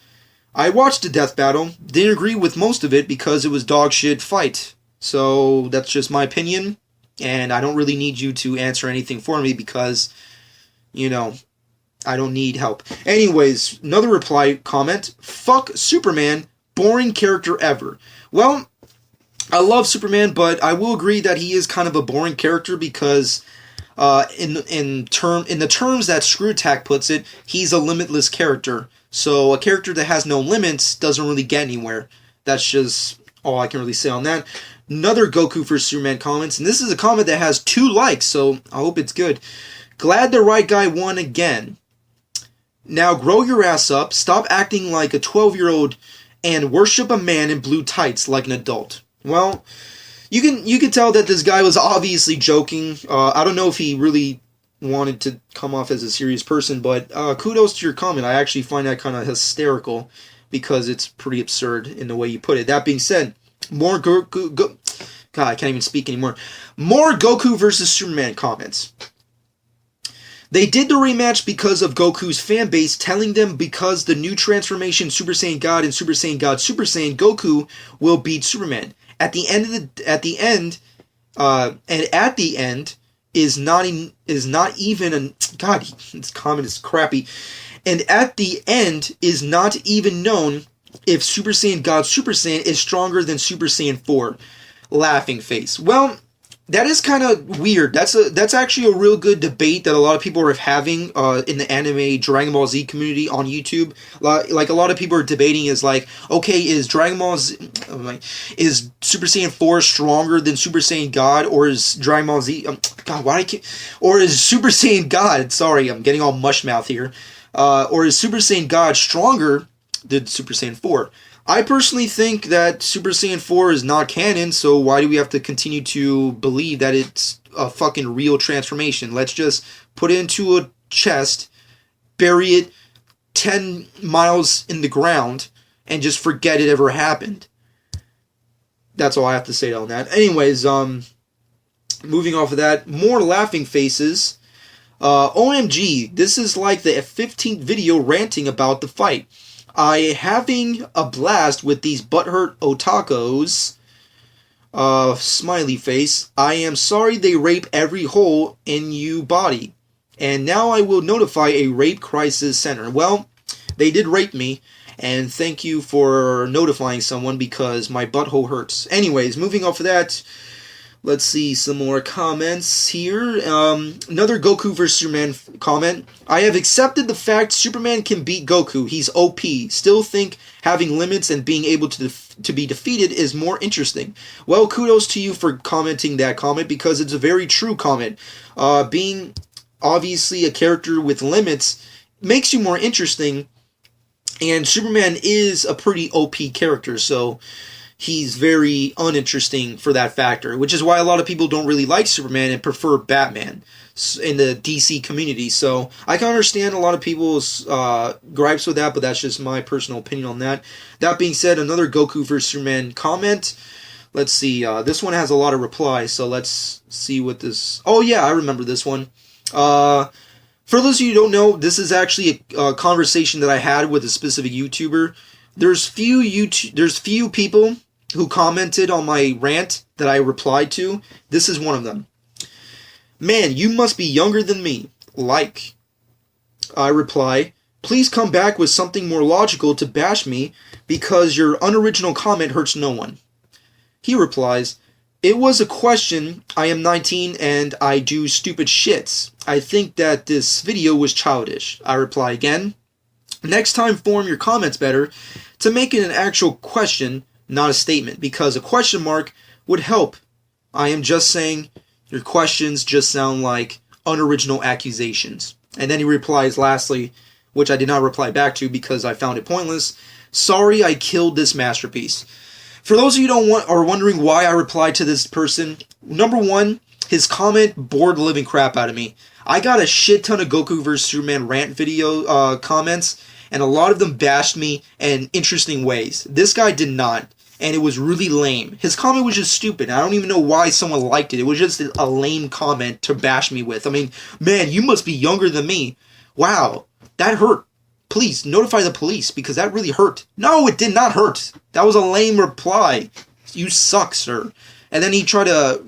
I watched the death battle, didn't agree with most of it because it was dog shit fight. So that's just my opinion, and I don't really need you to answer anything for me because, I don't need help. Anyways, another reply comment. Fuck Superman, boring character ever. Well, I love Superman, but I will agree that he is kind of a boring character because in the terms that Screw Attack puts it, he's a limitless character. So a character that has no limits doesn't really get anywhere. That's just all I can really say on that. Another Goku vs. Superman comments, and this is a comment that has 2 likes, so I hope it's good. Glad the right guy won again. Now grow your ass up, stop acting like a 12-year-old, and worship a man in blue tights like an adult. Well, you can tell that this guy was obviously joking. I don't know if he really wanted to come off as a serious person, but kudos to your comment. I actually find that kind of hysterical because it's pretty absurd in the way you put it. That being said, more God, I can't even speak anymore. More Goku vs. Superman comments. They did the rematch because of Goku's fan base telling them because the new transformation Super Saiyan God and Super Saiyan God Super Saiyan Goku will beat Superman. At the end is not even God, this comment is crappy. And at the end is not even known if Super Saiyan God Super Saiyan is stronger than Super Saiyan 4. Laughing face. Well, that is kind of weird. That's actually a real good debate that a lot of people are having in the anime Dragon Ball Z community on YouTube. Like a lot of people are debating is like, okay, is Dragon Ball Z, is Super Saiyan 4 stronger than Super Saiyan God, or is Dragon Ball Z or is Super Saiyan God? Sorry, I'm getting all mush mouth here. Or is Super Saiyan God stronger than Super Saiyan 4? I personally think that Super Saiyan 4 is not canon, so why do we have to continue to believe that it's a fucking real transformation? Let's just put it into a chest, bury it 10 miles in the ground, and just forget it ever happened. That's all I have to say on that. Anyways, moving off of that, more laughing faces. OMG, this is like the 15th video ranting about the fight. I having a blast with these butthurt otakos. Smiley face. I am sorry they rape every hole in you body. And now I will notify a rape crisis center. Well, they did rape me. And thank you for notifying someone because my butthole hurts. Anyways, moving off of that. Let's see some more comments here. Another Goku vs. Superman comment. I have accepted the fact Superman can beat Goku. He's OP. Still think having limits and being able to be defeated is more interesting. Well, kudos to you for commenting that comment because it's a very true comment. Being obviously a character with limits makes you more interesting. And Superman is a pretty OP character, so he's very uninteresting for that factor, which is why a lot of people don't really like Superman and prefer Batman. in the DC community. So I can understand a lot of people's gripes with that, but that's just my personal opinion on that. That being said, another Goku vs. Superman comment. Let's see. This one has a lot of replies, so let's see what this... Oh yeah, I remember this one. For those of you who don't know, this is actually a conversation that I had with a specific YouTuber. There's few people who commented on my rant that I replied to. This is one of them. Man, you must be younger than me. Like. I reply, please come back with something more logical to bash me because your unoriginal comment hurts no one. He replies, it was a question. I am 19 and I do stupid shits. I think that this video was childish. I reply again, next time form your comments better to make it an actual question, not a statement, because a question mark would help. I am just saying your questions just sound like unoriginal accusations. And then he replies lastly, which I did not reply back to because I found it pointless, sorry I killed this masterpiece. For those of you who are wondering why I replied to this person, number one, his comment bored the living crap out of me. I got a shit ton of Goku vs. Superman rant video comments, and a lot of them bashed me in interesting ways. This guy did not, and it was really lame. His comment was just stupid. I don't even know why someone liked it. It was just a lame comment to bash me with. I mean, man, you must be younger than me. Wow, that hurt. Please, notify the police, because that really hurt. No, it did not hurt. That was a lame reply. You suck, sir. And then he tried to,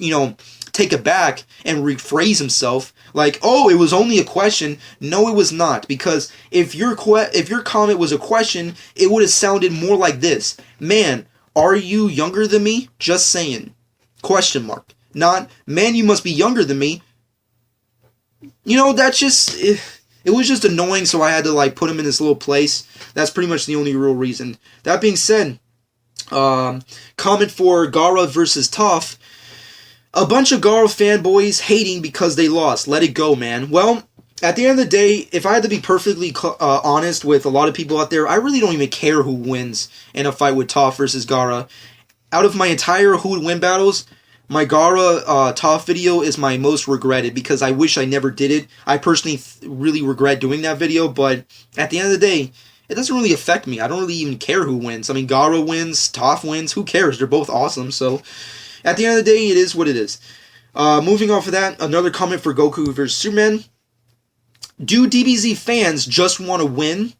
take it back and rephrase himself. Like, oh, it was only a question. No, it was not. Because if your comment was a question, it would have sounded more like this. Man, are you younger than me? Just saying. Question mark. Not, man, you must be younger than me. That's just... It was just annoying, so I had to put him in this little place. That's pretty much the only real reason. That being said, comment for Gara versus Toph. A bunch of Gara fanboys hating because they lost. Let it go, man. Well, at the end of the day, if I had to be perfectly honest with a lot of people out there, I really don't even care who wins in a fight with Toph versus Gara. Out of my entire who would win battles, my Gara Toph video is my most regretted because I wish I never did it. I personally really regret doing that video, but at the end of the day, it doesn't really affect me. I don't really even care who wins. I mean, Gara wins, Toph wins, who cares? They're both awesome, so at the end of the day, it is what it is. Moving off of that, another comment for Goku vs. Superman. Do DBZ fans just want to win,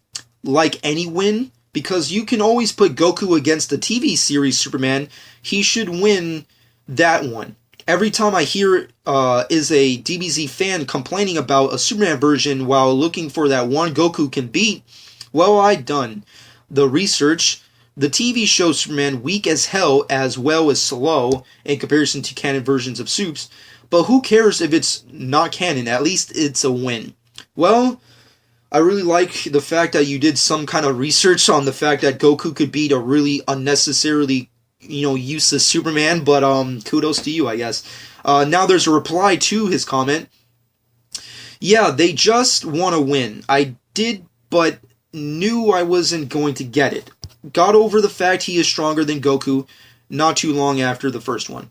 like any win? Because you can always put Goku against the TV series Superman. He should win that one. Every time I hear is a DBZ fan complaining about a Superman version while looking for that one Goku can beat, well, I done the research. The TV show Superman weak as hell as well as slow in comparison to canon versions of Supes, but who cares if it's not canon? At least it's a win. Well, I really like the fact that you did some kind of research on the fact that Goku could beat a really unnecessarily useless Superman, but kudos to you, I guess. Now there's a reply to his comment. Yeah, they just want to win. I did, but knew I wasn't going to get it. Got over the fact he is stronger than Goku not too long after the first one.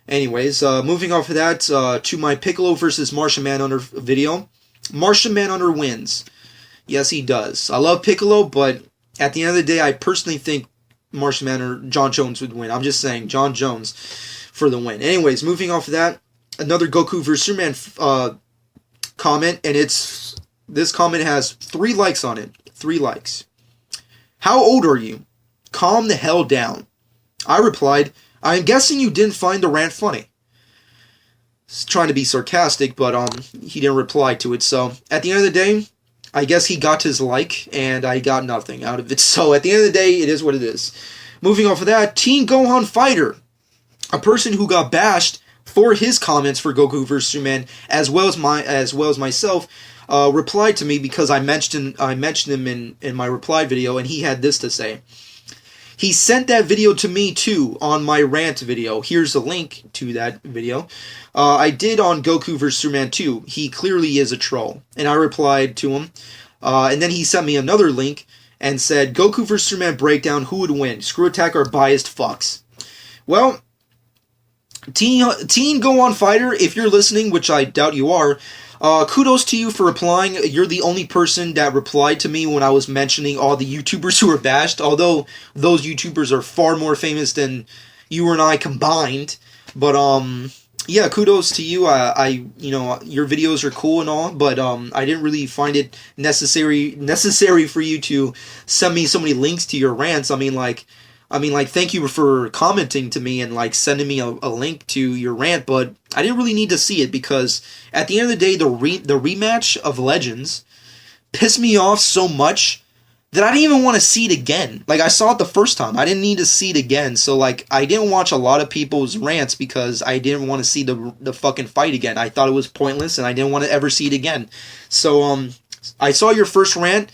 Anyways, moving off of that, to my Piccolo versus Martian Manhunter video. Martian Manhunter wins. Yes, he does. I love Piccolo, but at the end of the day, I personally think Martian Manhunter, John Jones would win. I'm just saying, John Jones for the win. Anyways, moving off of that, another Goku vs. Superman comment, and this comment has 3 likes on it. 3 likes. How old are you? Calm the hell down. I replied, I'm guessing you didn't find the rant funny. He's trying to be sarcastic, but he didn't reply to it. So at the end of the day, I guess he got his like, and I got nothing out of it. So at the end of the day, it is what it is. Moving off of that, Teen Gohan Fighter, a person who got bashed for his comments for Goku vs. Superman, as well as myself, replied to me because I mentioned him in my reply video, and he had this to say. He sent that video to me too on my rant video. Here's a link to that video. I did on Goku vs. Superman 2. He clearly is a troll. And I replied to him. And then he sent me another link and said, Goku vs. Superman breakdown, who would win? Screw Attack or biased fucks? Well, Teen Go On Fighter, if you're listening, which I doubt you are, kudos to you for replying. You're the only person that replied to me when I was mentioning all the YouTubers who were bashed, although those YouTubers are far more famous than you and I combined. But, yeah, kudos to you. You know, your videos are cool and all, but, I didn't really find it necessary for you to send me so many links to your rants. I mean, like, thank you for commenting to me and, like, sending me a link to your rant, but I didn't really need to see it because at the end of the day, the rematch of Legends pissed me off so much that I didn't even want to see it again. Like, I saw it the first time. I didn't need to see it again. So, like, I didn't watch a lot of people's rants because I didn't want to see the fucking fight again. I thought it was pointless, and I didn't want to ever see it again. So, I saw your first rant.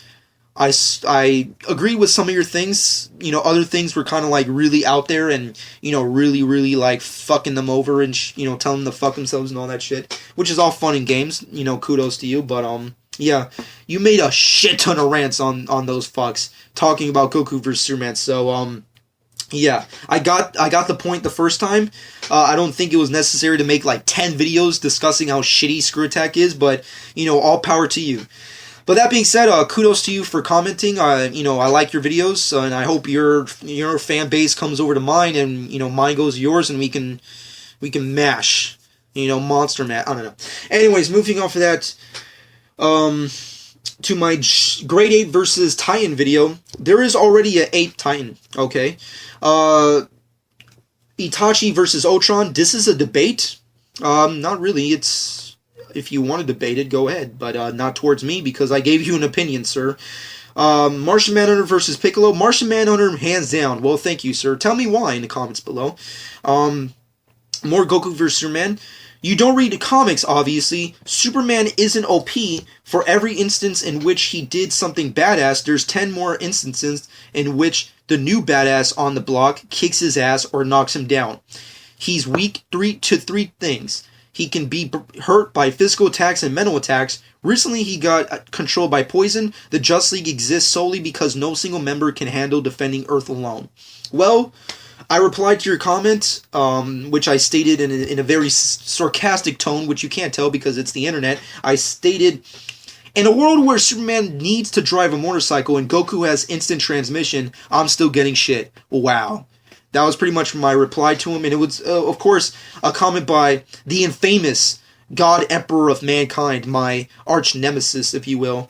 I agree with some of your things. You know, other things were kind of, like, really out there and, you know, really, really, like, fucking them over and, you know, telling them to fuck themselves and all that shit. Which is all fun and games. You know, kudos to you. But, yeah, you made a shit ton of rants on those fucks talking about Goku versus Superman. So, yeah, I got the point the first time. I don't think it was necessary to make, like, 10 videos discussing how shitty Screw Attack is, but, you know, all power to you. But that being said, kudos to you for commenting. You know, I like your videos, and I hope your fan base comes over to mine, and, you know, mine goes to yours, and we can mash, you know, monster match. I don't know. Anyways, moving off of that, to my Grade 8 versus Titan video, there is already an 8 Titan. Okay, Itachi versus Ultron. This is a debate. Not really. It's, if you want to debate it, go ahead, but not towards me because I gave you an opinion, sir. Martian Manhunter versus Piccolo. Martian Manhunter, hands down. Well, thank you, sir. Tell me why in the comments below. More Goku versus Superman. You don't read the comics, obviously. Superman isn't OP. For every instance in which he did something badass, there's 10 more instances in which the new badass on the block kicks his ass or knocks him down. He's weak to three things. He can be hurt by physical attacks and mental attacks. Recently, he got controlled by poison. The Just League exists solely because no single member can handle defending Earth alone. Well, I replied to your comment, which I stated in a very sarcastic tone, which you can't tell because it's the internet. I stated, in a world where Superman needs to drive a motorcycle and Goku has instant transmission, I'm still getting shit. Wow. That was pretty much my reply to him, and it was, of course, a comment by the infamous God Emperor of Mankind, my arch nemesis, if you will.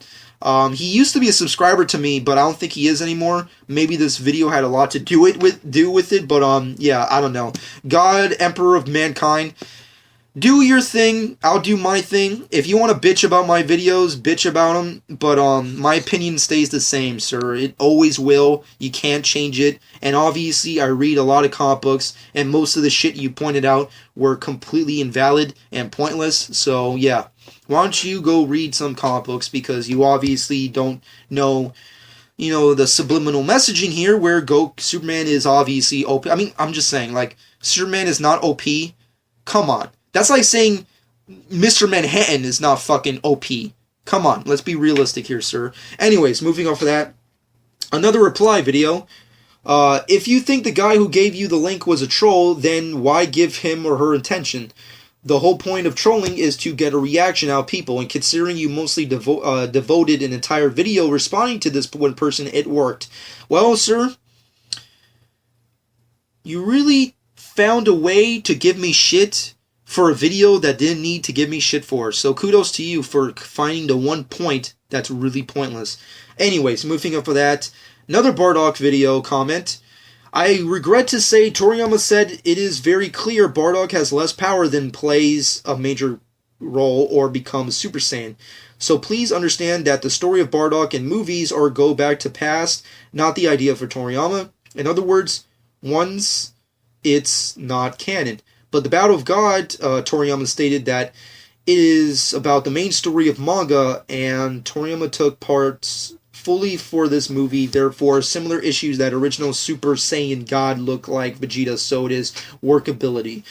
He used to be a subscriber to me, but I don't think he is anymore. Maybe this video had a lot to do with it, but yeah, I don't know. God Emperor of Mankind, do your thing. I'll do my thing. If you want to bitch about my videos, bitch about them. But my opinion stays the same, sir. It always will. You can't change it. And obviously, I read a lot of comic books, and most of the shit you pointed out were completely invalid and pointless. So yeah, why don't you go read some comic books because you obviously don't know, you know, the subliminal messaging here where Superman is obviously OP. I mean, I'm just saying, like, Superman is not OP. Come on. That's like saying Mr. Manhattan is not fucking OP. Come on, let's be realistic here, sir. Anyways, moving off of that, another reply video. If you think the guy who gave you the link was a troll, then why give him or her attention? The whole point of trolling is to get a reaction out of people, and considering you mostly devoted an entire video responding to this one person, it worked. Well, sir, you really found a way to give me shit for a video that didn't need to give me shit for. So kudos to you for finding the one point that's really pointless. Anyways, moving up for that, another Bardock video comment. I regret to say Toriyama said it is very clear Bardock has less power than plays a major role or becomes Super Saiyan. So please understand that the story of Bardock in movies or go back to past, not the idea for Toriyama. In other words, once it's not canon. But the Battle of God, Toriyama stated that it is about the main story of manga, and Toriyama took parts fully for this movie. Therefore, similar issues that original Super Saiyan God look like Vegeta, so it is workability.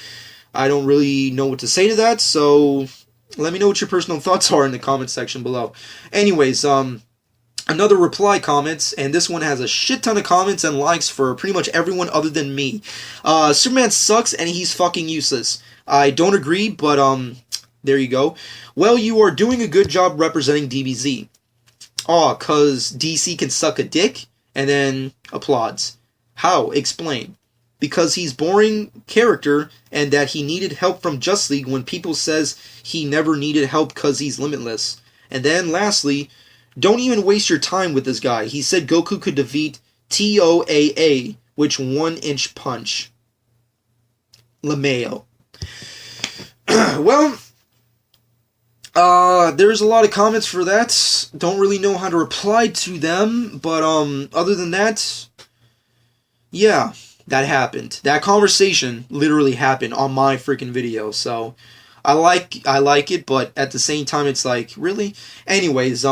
I don't really know what to say to that, so let me know what your personal thoughts are in the comment section below. Anyways, Another reply comments, and this one has a shit ton of comments and likes for pretty much everyone other than me. Superman sucks and he's fucking useless. I don't agree, but there you go. Well, you are doing a good job representing DBZ. Aw, cause DC can suck a dick? And then applauds. How? Explain. Because he's boring character and that he needed help from Just League when people says he never needed help cause he's limitless. And then lastly, don't even waste your time with this guy. He said Goku could defeat TOAA, which 1-inch punch. LeMayo. Well, there's a lot of comments for that. Don't really know how to reply to them, but other than that, yeah, that happened. That conversation literally happened on my freaking video. So I like it, but at the same time, it's like, really? Anyways,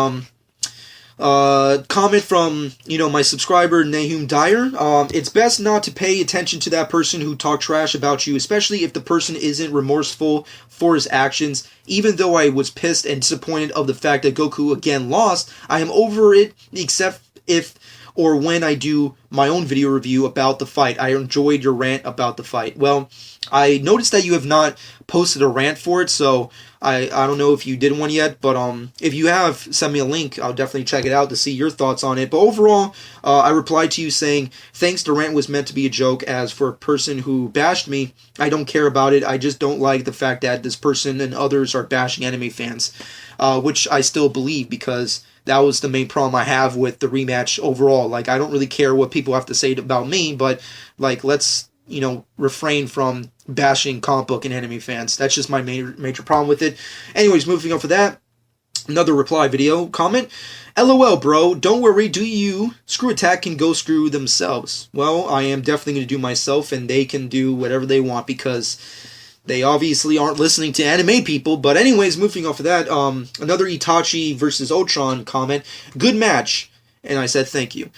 comment from, my subscriber, Nahum Dyer. It's best not to pay attention to that person who talked trash about you, especially if the person isn't remorseful for his actions. Even though I was pissed and disappointed of the fact that Goku again lost, I am over it, except if or when I do my own video review about the fight. I enjoyed your rant about the fight. Well, I noticed that you have not posted a rant for it, so I don't know if you did one yet, but if you have, send me a link. I'll definitely check it out to see your thoughts on it. But overall, I replied to you saying, thanks, the rant was meant to be a joke. As for a person who bashed me, I don't care about it. I just don't like the fact that this person and others are bashing anime fans, which I still believe, because that was the main problem I have with the rematch overall. Like, I don't really care what people have to say about me, but, like, let's, refrain from bashing comic book and anime fans. That's just my major problem with it. Anyways, moving on for that, another reply video comment. LOL, bro, don't worry, do you? Screw Attack can go screw themselves. Well, I am definitely going to do myself, and they can do whatever they want, because they obviously aren't listening to anime people. But anyways, moving off of that, another Itachi versus Ultron comment. Good match. And I said thank you.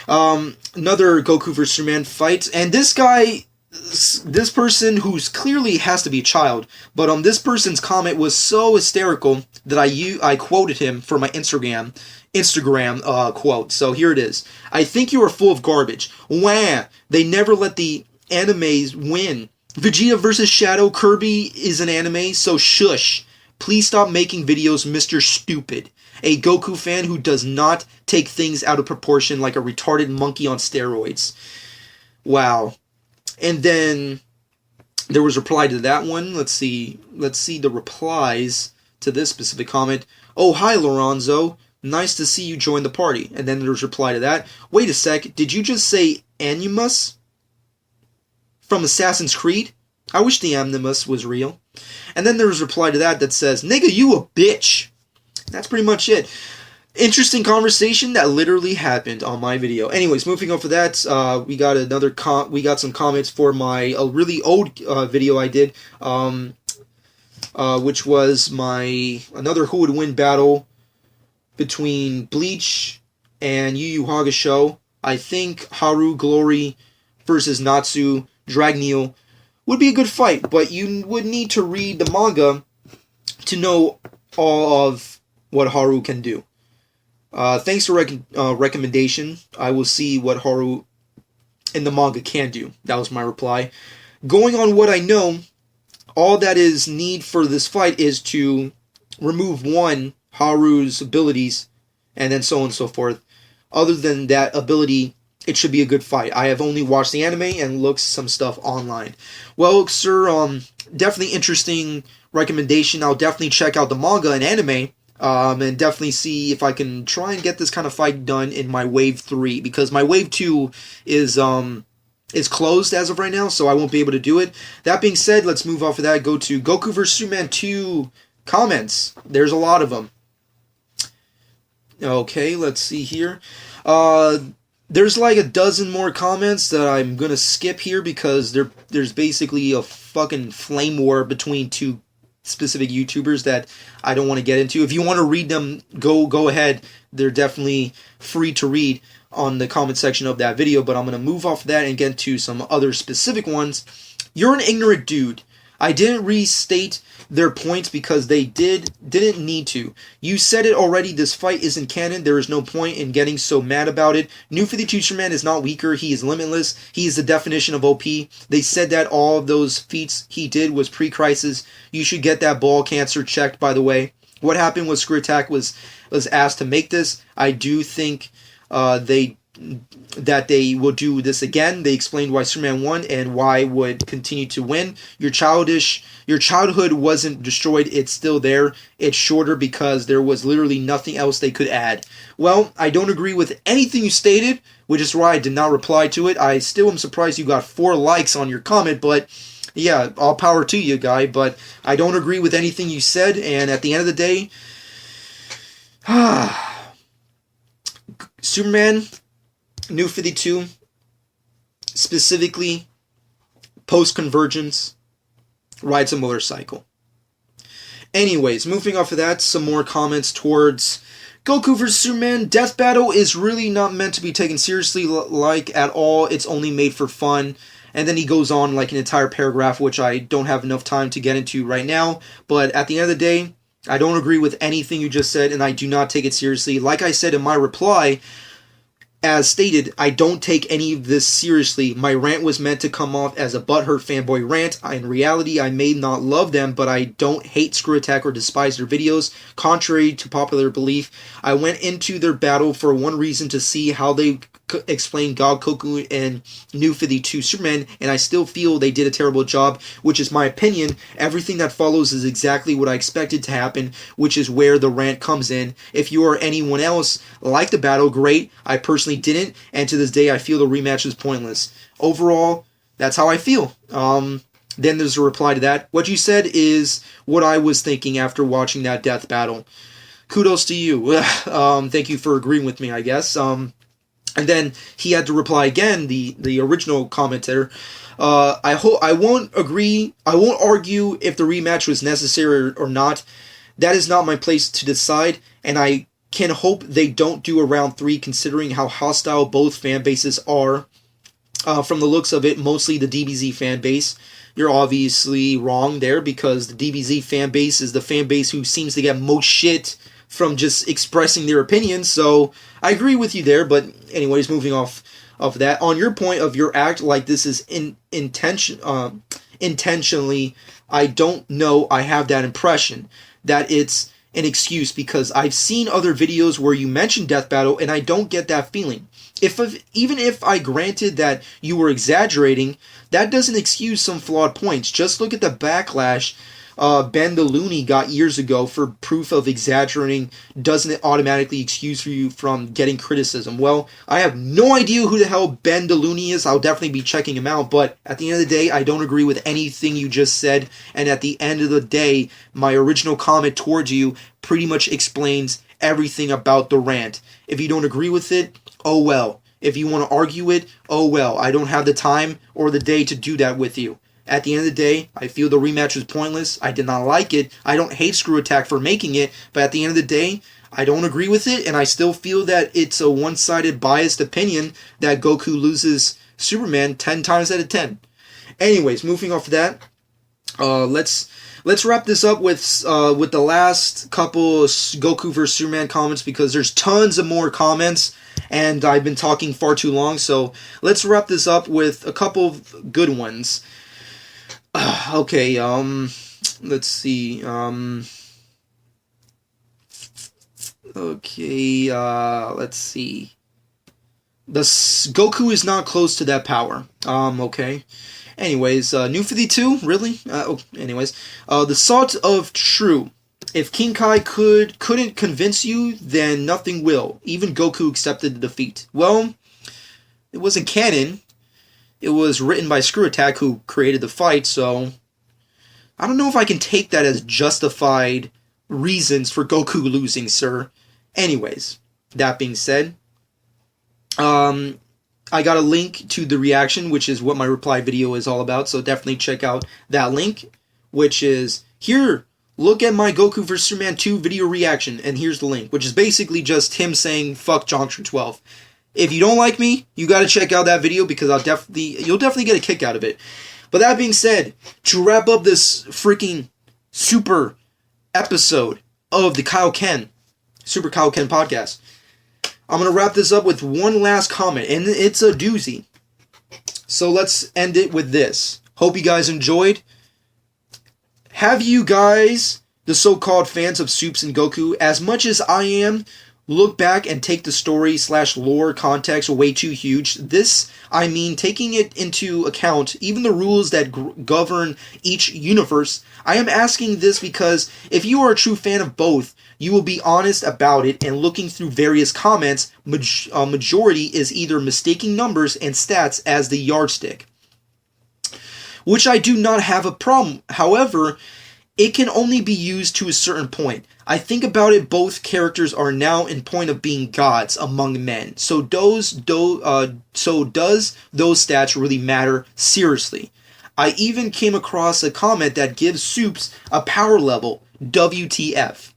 Another Goku vs. Superman fight. And this guy, this person who's clearly has to be a child, but this person's comment was so hysterical that I quoted him for my Instagram quote. So here it is. I think you are full of garbage. Wah! They never let the animes win. Vegeta vs. Shadow Kirby is an anime, so shush. Please stop making videos, Mr. Stupid. A Goku fan who does not take things out of proportion like a retarded monkey on steroids. Wow. And then there was a reply to that one. Let's see the replies to this specific comment. Oh, hi, Lorenzo. Nice to see you join the party. And then there was a reply to that. Wait a sec. Did you just say Animus? From Assassin's Creed? I wish the Animus was real. And then there was a reply to that says, nigga, you a bitch. That's pretty much it. Interesting conversation that literally happened on my video. Anyways, moving on for that, we got some comments for my really old video I did, which was another who would win battle between Bleach and Yu Yu Hakusho. I think Haru Glory versus Natsu Dragneel would be a good fight, but you would need to read the manga to know all of what Haru can do. Thanks for recommendation. I will see what Haru in the manga can do. That was my reply. Going on what I know, all that is need for this fight is to remove one Haru's abilities, and then so on and so forth. Other than that ability, it should be a good fight. I have only watched the anime and looked some stuff online. Well, sir, definitely interesting recommendation. I'll definitely check out the manga and anime. And definitely see if I can try and get this kind of fight done in my Wave 3, because my Wave 2 is closed as of right now, so I won't be able to do it. That being said, let's move off of that, go to Goku vs. Superman 2 comments. There's a lot of them. Okay, let's see here. There's like a dozen more comments that I'm gonna skip here, because there's basically a fucking flame war between two specific YouTubers that I don't want to get into. If you want to read them, go ahead. They're definitely free to read on the comment section of that video, but I'm going to move off of that and get to some other specific ones. You're an ignorant dude. I didn't restate their points because they didn't need to. You said it already, this fight isn't canon, there is no point in getting so mad about it. New 52 Superman is not weaker, he is limitless, he is the definition of OP. They said that all of those feats he did was pre-crisis. You should get that ball cancer checked, by the way. What happened with Screw Attack was asked to make this. I do think that they will do this again. They explained why Superman won and why would continue to win. Your childhood wasn't destroyed, it's still there. It's shorter because there was literally nothing else they could add. Well, I don't agree with anything you stated, which is why I did not reply to it. I still am surprised you got 4 likes on your comment, but yeah, all power to you, guy, but I don't agree with anything you said, and at the end of the day, Superman, New 52, specifically post-convergence, rides a motorcycle. Anyways, moving off of that, some more comments towards Goku vs. Superman. Death Battle is really not meant to be taken seriously, like, at all. It's only made for fun. And then he goes on like an entire paragraph, which I don't have enough time to get into right now. But at the end of the day, I don't agree with anything you just said, and I do not take it seriously. Like I said in my reply, as stated, I don't take any of this seriously. My rant was meant to come off as a butthurt fanboy rant. In reality, I may not love them, but I don't hate Screw Attack or despise their videos. Contrary to popular belief, I went into their battle for one reason, to see how they explain God, Goku, and New 52 Superman, and I still feel they did a terrible job, which is my opinion. Everything that follows is exactly what I expected to happen, which is where the rant comes in. If you or anyone else liked the battle, great. I personally didn't, and to this day I feel the rematch is pointless. Overall, that's how I feel. Then there's a reply to that. What you said is what I was thinking after watching that death battle. Kudos to you. Thank you for agreeing with me, I guess. And then he had to reply again, the original commentator. I won't argue if the rematch was necessary or not. That is not my place to decide, and I can hope they don't do a round 3, considering how hostile both fan bases are. From the looks of it, mostly the DBZ fan base. You're obviously wrong there, because the DBZ fan base is the fan base who seems to get most shit from just expressing their opinions, so I agree with you there. But anyways, moving off of that, on your point of your act like this is intentionally, I don't know, I have that impression that it's an excuse, because I've seen other videos where you mention Death Battle and I don't get that feeling. Even if I granted that you were exaggerating, that doesn't excuse some flawed points. Just look at the backlash Ben the Looney got years ago for proof of exaggerating. Doesn't it automatically excuse you from getting criticism? Well, I have no idea who the hell Ben the Looney is. I'll definitely be checking him out, but at the end of the day, I don't agree with anything you just said, and at the end of the day, my original comment towards you pretty much explains everything about the rant. If you don't agree with it, oh well. If you want to argue it, oh well. I don't have the time or the day to do that with you. At the end of the day, I feel the rematch was pointless. I did not like it. I don't hate Screw Attack for making it, but at the end of the day, I don't agree with it, and I still feel that it's a one-sided, biased opinion that Goku loses Superman 10 times out of 10. Anyways, moving off of that, let's wrap this up with the last couple Goku vs. Superman comments, because there's tons of more comments, and I've been talking far too long, so let's wrap this up with a couple of good ones. Okay, let's see, okay, let's see. Goku is not close to that power. Okay. Anyways, New 52, really? Anyways, the Salt of True. If King Kai couldn't convince you, then nothing will. Even Goku accepted the defeat. Well, it wasn't canon. It was written by Screw Attack, who created the fight, so I don't know if I can take that as justified reasons for Goku losing, sir. Anyways, that being said, I got a link to the reaction, which is what my reply video is all about, so definitely check out that link, which is, here, look at my Goku vs. Superman 2 video reaction, and here's the link, which is basically just him saying, fuck Junction 12. If you don't like me, you gotta check out that video, because you'll definitely get a kick out of it. But that being said, to wrap up this freaking super episode of the Super Kaioken podcast, I'm going to wrap this up with one last comment, and it's a doozy. So let's end it with this. Hope you guys enjoyed. Have you guys, the so-called fans of Supes and Goku, as much as I am, look back and take the story/lore context way too huge? This, I mean, taking it into account, even the rules that govern each universe. I am asking this because if you are a true fan of both, you will be honest about it, and looking through various comments, majority is either mistaking numbers and stats as the yardstick, which I do not have a problem. However, it can only be used to a certain point. I think about it, both characters are now in point of being gods among men. So does those stats really matter? Seriously. I even came across a comment that gives Supes a power level, WTF.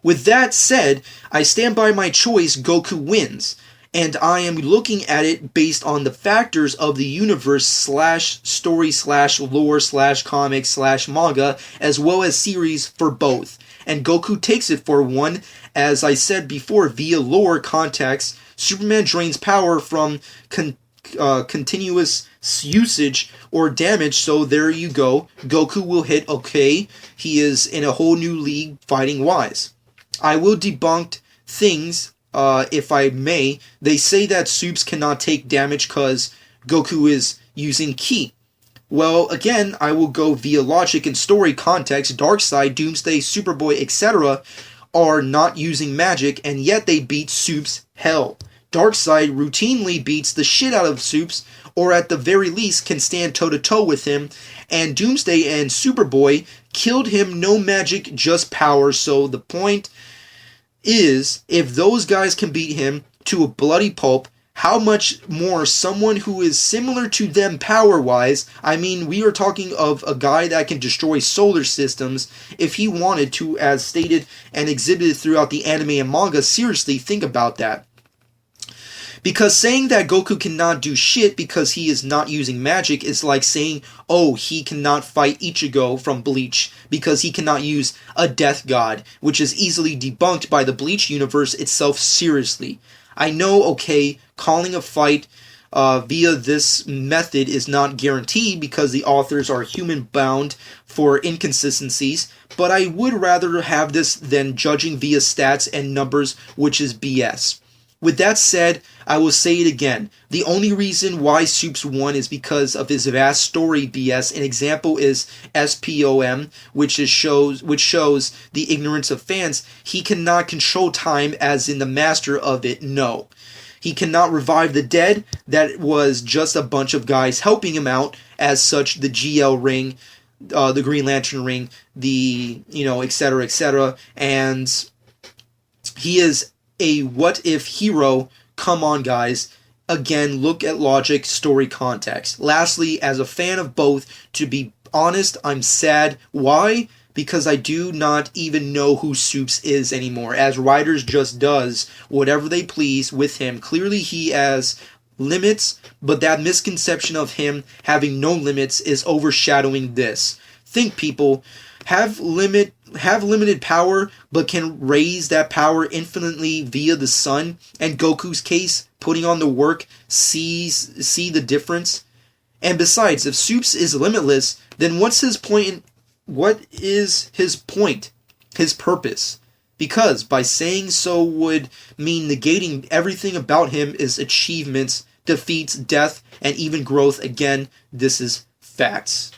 With that said, I stand by my choice, Goku wins, and I am looking at it based on the factors of the universe/story/lore/comic/manga, as well as series for both. And Goku takes it for one. As I said before, via lore context, Superman drains power from continuous usage or damage, so there you go. Goku will hit okay. He is in a whole new league fighting wise. I will debunk things, if I may. They say that Supes cannot take damage because Goku is using ki. Well, again, I will go via logic and story context. Darkseid, Doomsday, Superboy, etc. are not using magic, and yet they beat Supes hell. Darkseid routinely beats the shit out of Supes, or at the very least can stand toe-to-toe with him, and Doomsday and Superboy killed him, no magic, just power. So the point is, if those guys can beat him to a bloody pulp, how much more someone who is similar to them power-wise? I mean, we are talking of a guy that can destroy solar systems if he wanted to, as stated and exhibited throughout the anime and manga. Seriously, think about that. Because saying that Goku cannot do shit because he is not using magic is like saying, oh, he cannot fight Ichigo from Bleach because he cannot use a death god, which is easily debunked by the Bleach universe itself. Seriously. I know, okay, calling a fight via this method is not guaranteed because the authors are human-bound for inconsistencies, but I would rather have this than judging via stats and numbers, which is BS. With that said, I will say it again. The only reason why Supes won is because of his vast story BS. An example is SPOM, which shows the ignorance of fans. He cannot control time as in the master of it, no. He cannot revive the dead. That was just a bunch of guys helping him out. As such, the GL ring, the Green Lantern ring, the, etc., etc. And he is a what-if hero. Come on, guys. Again, look at logic, story, context. Lastly, as a fan of both, to be honest, I'm sad. Why? Because I do not even know who Supes is anymore, as writers just does whatever they please with him. Clearly he has limits, but that misconception of him having no limits is overshadowing this. Think, people. Have limited power, but can raise that power infinitely via the sun. And Goku's case, putting on the work, see the difference. And besides, if Supes is limitless, then what's his point? What is his point? His purpose? Because by saying so would mean negating everything about him, is achievements, defeats, death, and even growth. Again, this is facts.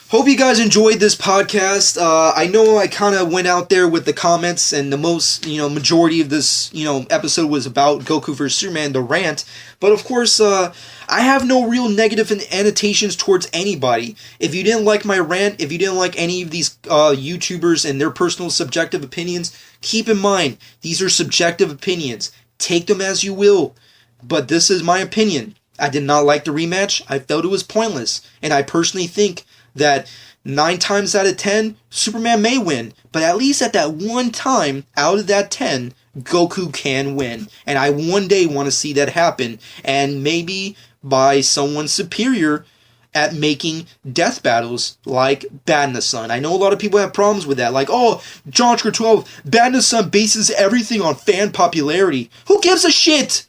Hope you guys enjoyed this podcast. I know I kind of went out there with the comments, and the most, majority of this, episode was about Goku vs. Superman, the rant. But of course, I have no real negative annotations towards anybody. If you didn't like my rant, if you didn't like any of these YouTubers and their personal subjective opinions, keep in mind, these are subjective opinions. Take them as you will. But this is my opinion. I did not like the rematch. I felt it was pointless. And I personally think that 9 times out of 10, Superman may win. But at least at that one time, out of that 10, Goku can win. And I one day want to see that happen. And maybe by someone superior at making death battles like Bad in the Sun. I know a lot of people have problems with that. Like, oh, John 12, Bad in the Sun bases everything on fan popularity. Who gives a shit?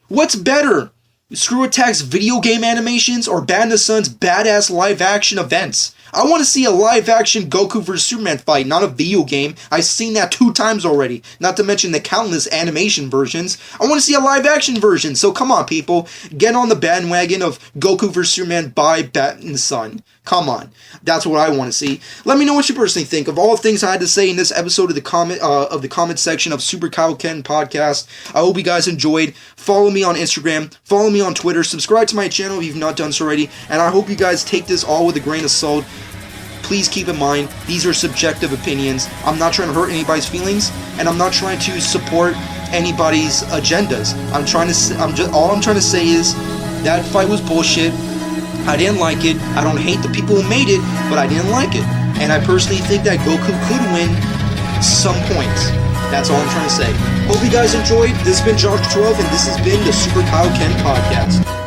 What's better? Screw Attack's video game animations or Bad in the Sun's badass live action events? I want to see a live action Goku vs. Superman fight, not a video game. I've seen that 2 times already. Not to mention the countless animation versions. I want to see a live action version. So come on, people. Get on the bandwagon of Goku vs. Superman by Bad in the Sun. Come on. That's what I want to see. Let me know what you personally think of all the things I had to say in this episode of the comment section of Super Kaioken podcast. I hope you guys enjoyed. Follow me on Instagram. Follow me on Twitter. Subscribe to my channel if you've not done so already. And I hope you guys take this all with a grain of salt. Please keep in mind, these are subjective opinions. I'm not trying to hurt anybody's feelings, and I'm not trying to support anybody's agendas. All I'm trying to say is that fight was bullshit. I didn't like it. I don't hate the people who made it, but I didn't like it. And I personally think that Goku could win some points. That's all I'm trying to say. Hope you guys enjoyed. This has been Josh 12, and this has been the Super Kaioken podcast.